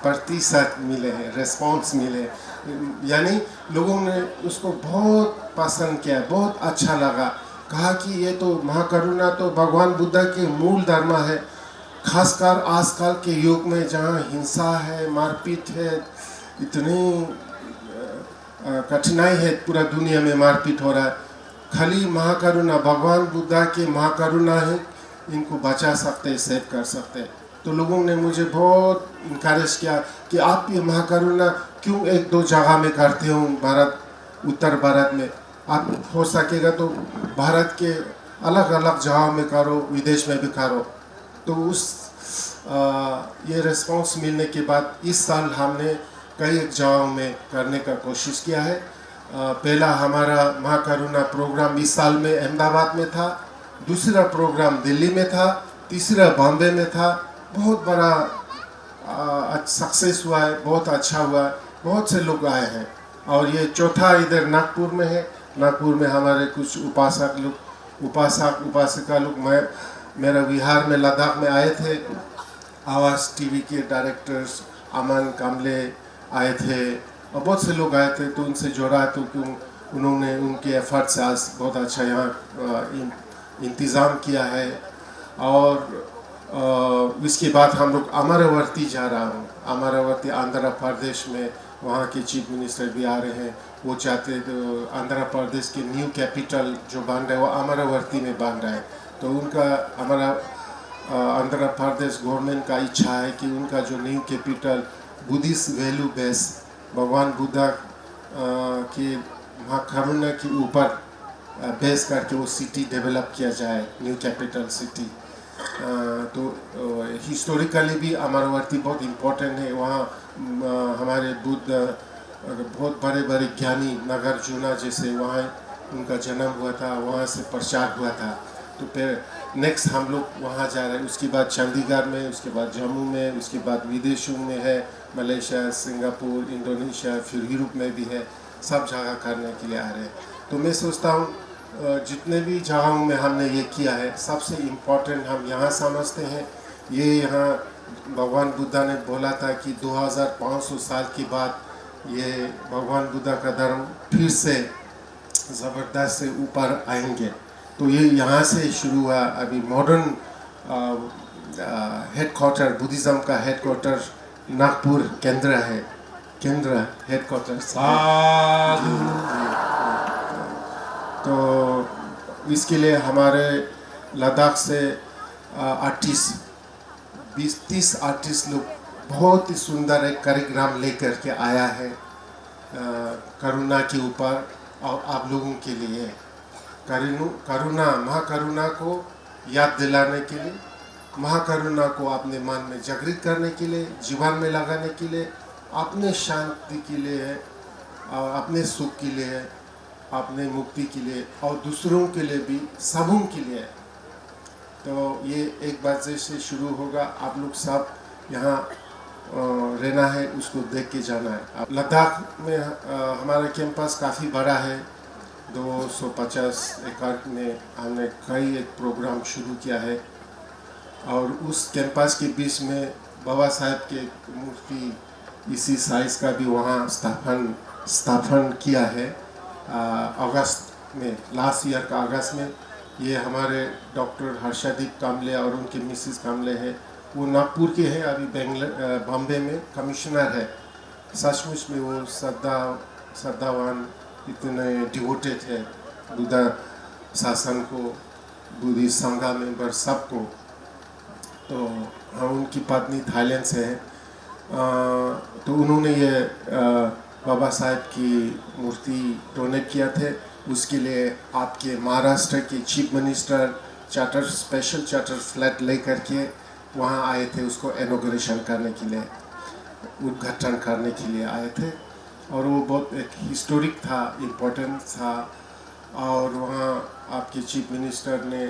प्रतिशत मिले हैं, रिस्पांस मिले, यानी लोगों ने उसको बहुत पसंद किया, बहुत अच्छा लगा। कहा कि ये तो महाकरुणा तो भगवान बुद्ध के मूल धर्म है। खासकर आजकल के युग में जहाँ हिंसा है, मारपीट है, इतनी कठिनाई है, पूरा दुनिया में मारपीट हो रहा है। खाली महाकरुणा, भगवान बुद्ध के महाकरुणा ही इनको बचा सकते हैं, सेव कर सकते हैं। तो लोगों ने मुझे बहुत इनकरेज किया कि आप ये महाकरुणा क्यों 1-2 जगह में करते हो, भारत, उत्तर भारत में। आप हो सकेगा तो भारत के अलग अलग जगह में करो, विदेश में भी करो। तो ये रिस्पांस मिलने के बाद इस साल हमने कई एक जगहों में करने का कोशिश किया है। पहला हमारा महाकरुणा प्रोग्राम इस साल में अहमदाबाद में था, दूसरा प्रोग्राम दिल्ली में था, तीसरा बॉम्बे में था। बहुत बड़ा सक्सेस हुआ है, बहुत अच्छा हुआ है, बहुत से लोग आए हैं। और ये चौथा इधर नागपुर में है। नागपुर में हमारे कुछ उपासिका लोग मेरा बिहार में, लद्दाख में आए थे। आवाज़ टीवी के डायरेक्टर्स अमन कामले आए थे और बहुत से लोग आए थे। तो उनसे जोड़ा तो उन्होंने उनके एफर्ट से आज बहुत अच्छा यहाँ इंतज़ाम किया है। और इसके बाद हम लोग अमरावती जा रहा हूँ। अमरावती आंध्र प्रदेश में, वहाँ के चीफ मिनिस्टर भी आ रहे हैं। वो चाहते तो आंध्र प्रदेश के न्यू कैपिटल जो बन रहा है वो अमरावती में बन रहा है। तो उनका आंध्र प्रदेश गवर्नमेंट का इच्छा है कि उनका जो new capital Buddhist value base, भगवान बुद्ध के महाकरुणा के ऊपर बेस करके वो सिटी डेवलप किया जाए, न्यू कैपिटल सिटी। तो हिस्टोरिकली भी अमरावती बहुत इम्पोर्टेंट है। वहाँ हमारे बुद्ध बहुत बड़े बड़े ज्ञानी नागार्जुना जैसे वहाँ उनका जन्म हुआ था, वहाँ से प्रचार हुआ था। तो फिर नेक्स्ट हम लोग वहाँ जा रहे हैं। उसके बाद चंडीगढ़ में, उसके बाद जम्मू में, उसके बाद विदेशों में है, मलेशिया, सिंगापुर, इंडोनेशिया, फिर यूरोप में भी है। सब जगह करने के लिए आ रहे हैं। तो मैं सोचता हूँ जितने भी जगहों में हमने ये किया है, सबसे इम्पोर्टेंट हम यहाँ समझते हैं। ये यहाँ भगवान बुद्ध ने बोला था कि 2500 साल के बाद ये भगवान बुद्ध का धर्म फिर से ज़बरदस्त से ऊपर आएंगे। तो ये यहाँ से शुरू हुआ। अभी मॉडर्न हेडक्वार्टर, बुद्धिज़्म का हेडक्वार्टर नागपुर केंद्र है, हेडक्वार्टर। तो इसके लिए हमारे लद्दाख से आर्टिस्ट 20-30 आर्टिस्ट लोग बहुत ही सुंदर एक कार्यक्रम लेकर के आया है करुणा के ऊपर और आप लोगों के लिए करुणा महाकरुणा को याद दिलाने के लिए, महाकरुणा को अपने मन में जागृत करने के लिए, जीवन में लगाने के लिए, अपने शांति के लिए और अपने सुख के लिए, अपने मुक्ति के लिए और दूसरों के लिए भी, सबों के लिए। तो ये 1 बजे से शुरू होगा। आप लोग सब यहाँ रहना है, उसको देख के जाना है। अब लद्दाख में हमारा कैंपस काफ़ी बड़ा है, 250 एकड़ में हमने कई एक प्रोग्राम शुरू किया है और उस कैंपस के बीच में बाबा साहेब के मूर्ति इसी साइज का भी वहाँ स्थापन किया है अगस्त में, लास्ट ईयर का अगस्त में। ये हमारे डॉक्टर हर्षदीप कामले और उनके मिसेस कामले हैं, वो नागपुर के हैं, अभी बॉम्बे में कमिश्नर है। सचमुच में वो श्रद्धावान, इतने डिवोटेड है बुद्धा शासन को, बुद्धिस्ट संघा मेंबर सबको। तो हाँ, उनकी पत्नी थाईलैंड से है। तो उन्होंने ये बाबा साहेब की मूर्ति डोनेट किया थे। उसके लिए आपके महाराष्ट्र के chief minister special charter flight लेकर के वहाँ आए थे, उसको इनॉग्रेशन करने के लिए, उद्घाटन करने के लिए आए थे। और वो बहुत एक हिस्टोरिक था, इम्पोर्टेंट था। और वहाँ आपके चीफ मिनिस्टर ने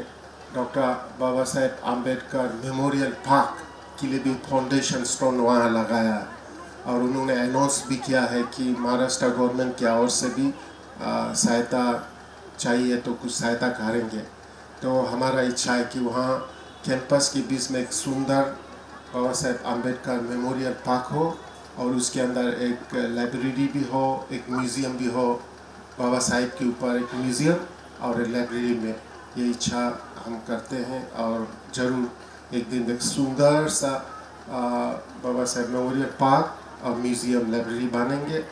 doctor Baba Saheb Ambedkar memorial park के लिए भी फाउंडेशन स्टोन वहाँ लगाया और उन्होंने अनाउंस भी किया है कि महाराष्ट्र गवर्नमेंट की ओर से भी सहायता चाहिए तो कुछ सहायता करेंगे। तो हमारा इच्छा है कि वहाँ कैंपस के बीच में एक सुंदर बाबा साहेब आम्बेडकर मेमोरियल पार्क हो और उसके अंदर एक लाइब्रेरी भी हो, एक म्यूज़ियम भी हो, बाबा साहेब के ऊपर एक म्यूज़ियम और एक लाइब्रेरी में। ये इच्छा हम करते हैं और ज़रूर एक दिन एक सुंदर सा बाबा साहेब मेमोरियल पार्क और म्यूज़ियम लाइब्रेरी बनेंगे।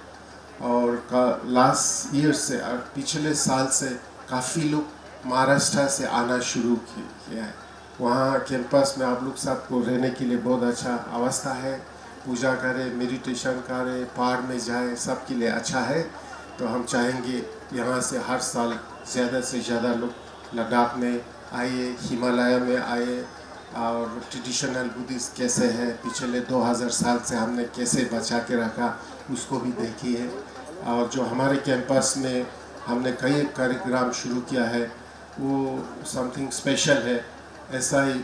और लास्ट ईयर से और पिछले साल से काफ़ी लोग महाराष्ट्र से आना शुरू किया है। वहाँ कैंपस में आप लोग सबको रहने के लिए बहुत अच्छा अवस्था है, पूजा करें, मेडिटेशन करें, पहाड़ में जाए, सब के लिए अच्छा है। तो हम चाहेंगे यहाँ से हर साल ज़्यादा से ज़्यादा लोग लद्दाख में आइए, हिमालय में आए और ट्रेडिशनल बुद्धिस्ट कैसे है, पिछले 2000 साल से हमने कैसे बचा के रखा उसको भी देखिए। और जो हमारे कैंपस में हमने कई कार्यक्रम शुरू किया है वो समथिंग स्पेशल है। ऐसा ही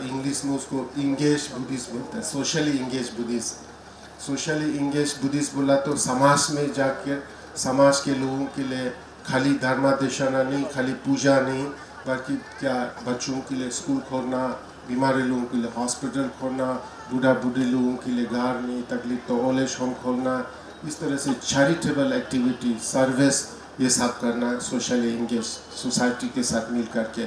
इंग्लिश में उसको इंगेज बुद्धिस्ट बोलते हैं, socially engage Buddhist. Socially engage Buddhist बोला तो समाज में जाकर समाज के लोगों के लिए खाली धर्मादेशना नहीं, खाली पूजा नहीं, बल्कि क्या बच्चों के लिए स्कूल खोलना, बीमारी लोगों के लिए हॉस्पिटल खोलना, बूढ़ा बूढ़ी लोगों के लिए घर नहीं, तकलीफ तो ओल्ड एज होम खोलना, इस तरह से चैरिटेबल एक्टिविटी, सर्विस, ये सब करना, सोशली इंगेज सोसाइटी के साथ मिल करके।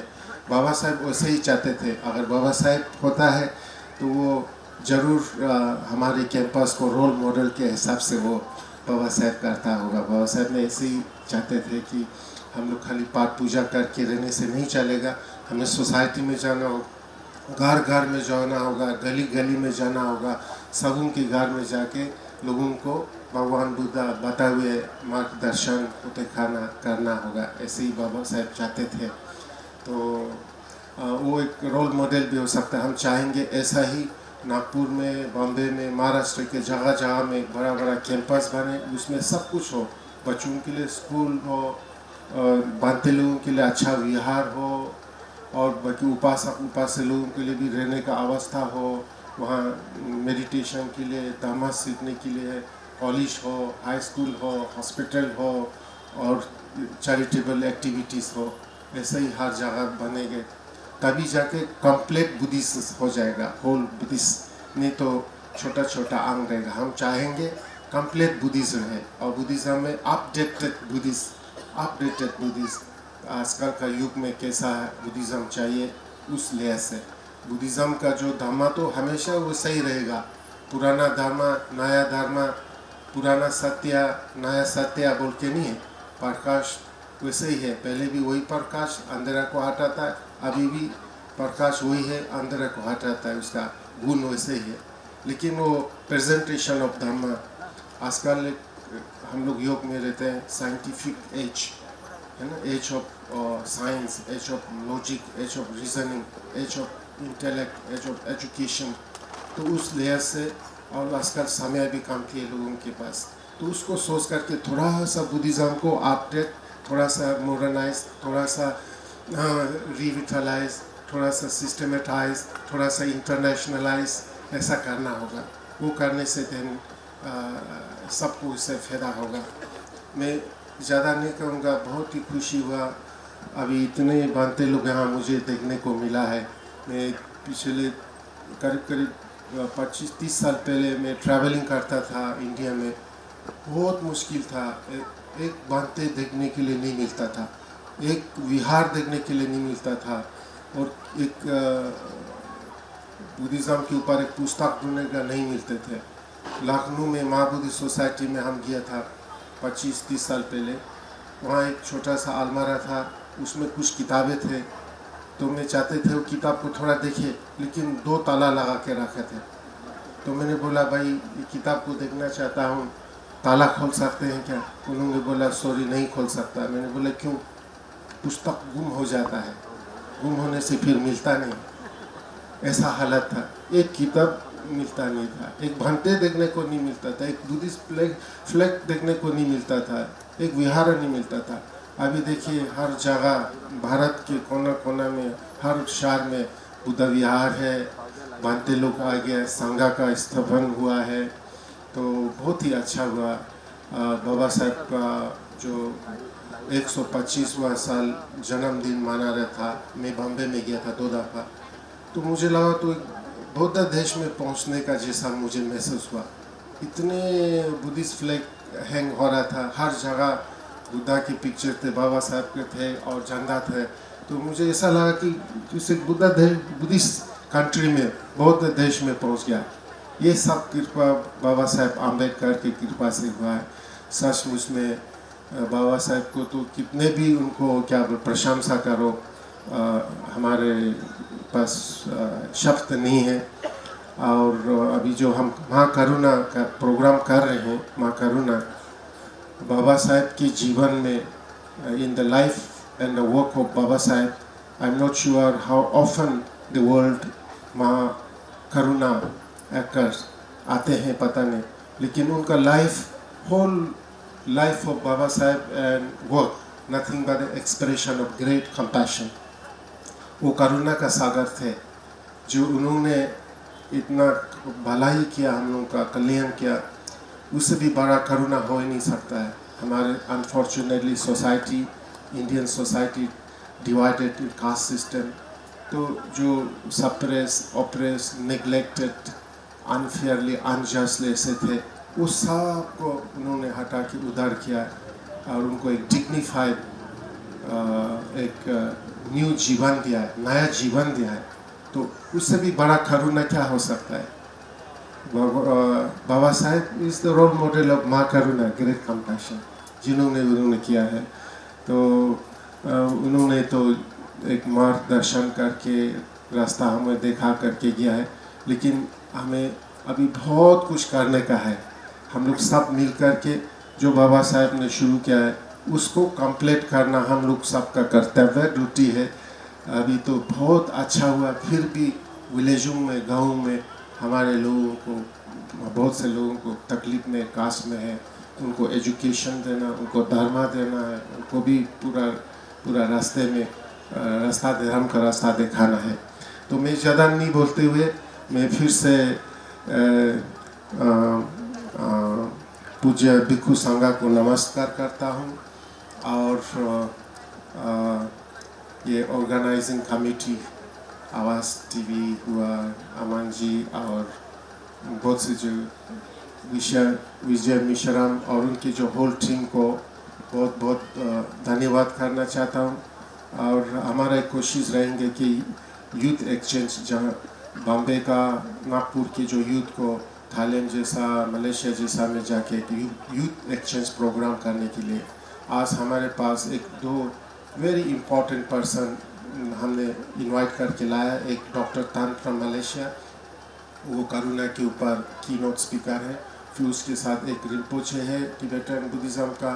बाबा साहेब वैसे ही चाहते थे। अगर बाबा साहेब होता है तो वो ज़रूर हमारे कैंपस को रोल मॉडल के हिसाब से वो बाबा साहेब करता होगा। बाबा साहेब ने ऐसे ही चाहते थे कि हम लोग खाली पाठ पूजा करके रहने से नहीं चलेगा, हमें सोसाइटी में जाना होगा, घर घर में जाना होगा, गली गली में जाना होगा, सबों के घर में जाके लोगों को भगवान बुद्धा बताए हुए मार्गदर्शन दिखाना करना होगा। ऐसे ही बाबा साहेब चाहते थे। तो वो एक रोल मॉडल भी हो सकता है। हम चाहेंगे ऐसा ही नागपुर में, बॉम्बे में, महाराष्ट्र के जगह जगह में बड़ा बड़ा कैंपस बने, उसमें सब कुछ हो, बच्चों के लिए स्कूल हो, बांते लोगों के लिए अच्छा विहार हो और बाकी उपासक लोगों के लिए भी रहने का अवस्था हो, वहाँ मेडिटेशन के लिए, धर्म सीखने के लिए कॉलेज हो, हाई स्कूल हो, हॉस्पिटल हो और चैरिटेबल एक्टिविटीज़ हो। ऐसे ही हर जगह बनेंगे तभी जाके कंप्लीट बुद्धिस्ट हो जाएगा। होल बुद्धिस्ट नहीं तो छोटा छोटा अंग रहेगा। हम चाहेंगे कंप्लीट बुद्धिज्म है और बुद्धिज्म में अपडेटेड बुद्धिस्ट आजकल का युग में कैसा है बुद्धिज्म चाहिए, उस लिहाज से बुद्धिज्म का जो धर्म तो हमेशा वो सही रहेगा। पुराना धर्म नया धर्म, पुराना सत्य नया सत्य बोल के नहीं है। प्रकाश वैसे ही है। पहले भी वही प्रकाश अंधेरा को हटाता है, अभी भी प्रकाश वही है, अंधेरा को हटाता है, उसका गुण वैसे ही है। लेकिन वो प्रेजेंटेशन ऑफ धम्म, आजकल हम लोग योग में रहते हैं, साइंटिफिक एज है ना, age of science, age of logic, age of reasoning, age of intellect, age of education. तो उस लेयर से, और आजकल समय भी कम थी लोगों के पास, तो उसको सोच करके थोड़ा सा बुद्धिज़्म को अपडेट, थोड़ा सा मॉडर्नाइज, थोड़ा सा रिविटलाइज, थोड़ा सा सिस्टमेटाइज, थोड़ा सा इंटरनेशनलाइज, ऐसा करना होगा। वो करने से देन सबको इससे फ़ायदा होगा। मैं ज़्यादा नहीं कहूँगा, बहुत ही खुशी हुआ अभी इतने बांते लोग यहाँ मुझे देखने को मिला है। मैं पिछले करीब 25-30 साल पहले मैं ट्रैवलिंग करता था इंडिया में, बहुत मुश्किल था, एक बांते देखने के लिए नहीं मिलता था, एक विहार देखने के लिए नहीं मिलता था, और एक बुद्धिज़्म के ऊपर एक पुस्तक ढूंढने का नहीं मिलते थे। लखनऊ में महाबोधि सोसाइटी में हम गया था 25-30 साल पहले, वहाँ एक छोटा सा अलमारा था, उसमें कुछ किताबें थे, तो मैं चाहते थे वो किताब को थोड़ा देखे, लेकिन 2 ताला लगा के रखे थे। तो मैंने बोला भाई ये किताब को देखना चाहता हूँ, ताला खोल सकते हैं क्या? उन्होंने बोला सॉरी नहीं खोल सकता। मैंने बोला क्यों? पुस्तक गुम हो जाता है, गुम होने से फिर मिलता नहीं, ऐसा हालत था। एक किताब मिलता नहीं था, एक भंते देखने को नहीं मिलता था, एक बुद्धिस्ट फ्लैग देखने को नहीं मिलता था, एक विहार नहीं मिलता था। अभी देखिए हर जगह भारत के कोना कोना में, हर शहर में बुद्ध विहार है, भंते लोग आ गए, संघा का स्थापन हुआ है, तो बहुत ही अच्छा हुआ। बाबा साहब का जो 125वां साल जन्मदिन मना रहा था, मैं बॉम्बे में गया था 2 दफ़ा, तो मुझे लगा तो बौद्ध देश में पहुंचने का जैसा मुझे महसूस हुआ। इतने बुद्धिस्ट फ्लैग हैंग हो रहा था, हर जगह बुद्धा की पिक्चर थे, बाबा साहब के थे और झंडा थे, तो मुझे ऐसा लगा कि किसी बुद्धिस्ट कंट्री में, बौद्ध देश में पहुंच गया। ये सब कृपा बाबा साहब आम्बेडकर की कृपा से हुआ है। सचमुच में बाबा साहब को तो कितने भी उनको क्या प्रशंसा करो, हमारे पास शब्द नहीं है। और अभी जो हम माँ करुणा का प्रोग्राम कर रहे हैं, माँ करुणा, बाबा साहब के जीवन में, in the life and the work of Baba Sahab, I am not sure how often the world माँ करुणा एक्टर्स आते हैं, पता नहीं, लेकिन उनका life, whole life of Baba Sahab and work, nothing but the expression of great compassion. वो करुणा का सागर थे, जो उन्होंने इतना भलाई किया, हम लोगों का कल्याण किया, उससे भी बड़ा करुणा हो ही नहीं सकता है। हमारे unfortunately society, Indian society divided in caste system, तो जो suppress, oppress, neglected, unfairly, unjustly ऐसे थे, वो सब को उन्होंने हटा के उधार किया और उनको एक डिग्निफाइड, एक न्यू जीवन दिया है, नया जीवन दिया है। तो उससे भी बड़ा करुणा क्या हो सकता है? Baba Saheb is the role model of माँ करुणा, ग्रेट कंपैशन, उन्होंने किया है। तो उन्होंने तो एक मार्गदर्शन करके रास्ता हमें दिखा करके गया है, लेकिन हमें अभी बहुत कुछ करने का है। हम लोग सब मिल करके जो बाबा साहब ने शुरू किया है उसको कंप्लीट करना हम लोग सबका कर्तव्य, ड्यूटी है। अभी तो बहुत अच्छा हुआ, फिर भी विलेजों में, गाँव में हमारे लोगों को, बहुत से लोगों को तकलीफ में, कास्ट में है, उनको एजुकेशन देना, उनको धर्म देना है, उनको भी पूरा रास्ते में धर्म का रास्ता दिखाना है। तो मैं ज़्यादा नहीं बोलते हुए मैं फिर से पूज्य भिक्षु संघा को नमस्कार करता हूँ, और ये ऑर्गेनाइजिंग कमेटी, आवाज़ टीवी हुआ, अमन जी और बहुत से जो विजय मिश्राम और उनकी जो होल टीम को बहुत बहुत धन्यवाद करना चाहता हूँ। और हमारा एक कोशिश रहेंगे कि यूथ एक्सचेंज, जहाँ बॉम्बे का, नागपुर की जो यूथ को थाईलैंड जैसा, मलेशिया जैसा में जाके यूथ एक्सचेंज प्रोग्राम करने के लिए आज हमारे पास एक दो वेरी इम्पोर्टेंट पर्सन हमने इनवाइट करके लाया। एक डॉक्टर तान फ्रॉम मलेशिया, वो करुणा के ऊपर कीनोट स्पीकर है। फिर उसके साथ एक रिम्पोचे है तिबेटन बुद्धिज़्म का,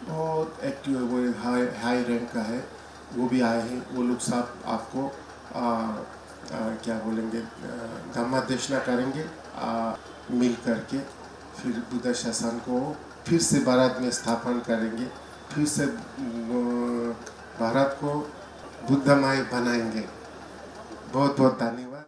बहुत एक्टिव है, वो एक हाई रैंक का है, वो भी आए हैं। वो लोग सब आपको क्या बोलेंगे धम्मादेशना करेंगे मिल करके। फिर बुद्ध शासन को फिर से भारत में स्थापन करेंगे, फिर से भारत को बुद्धमय बनाएंगे। बहुत बहुत धन्यवाद।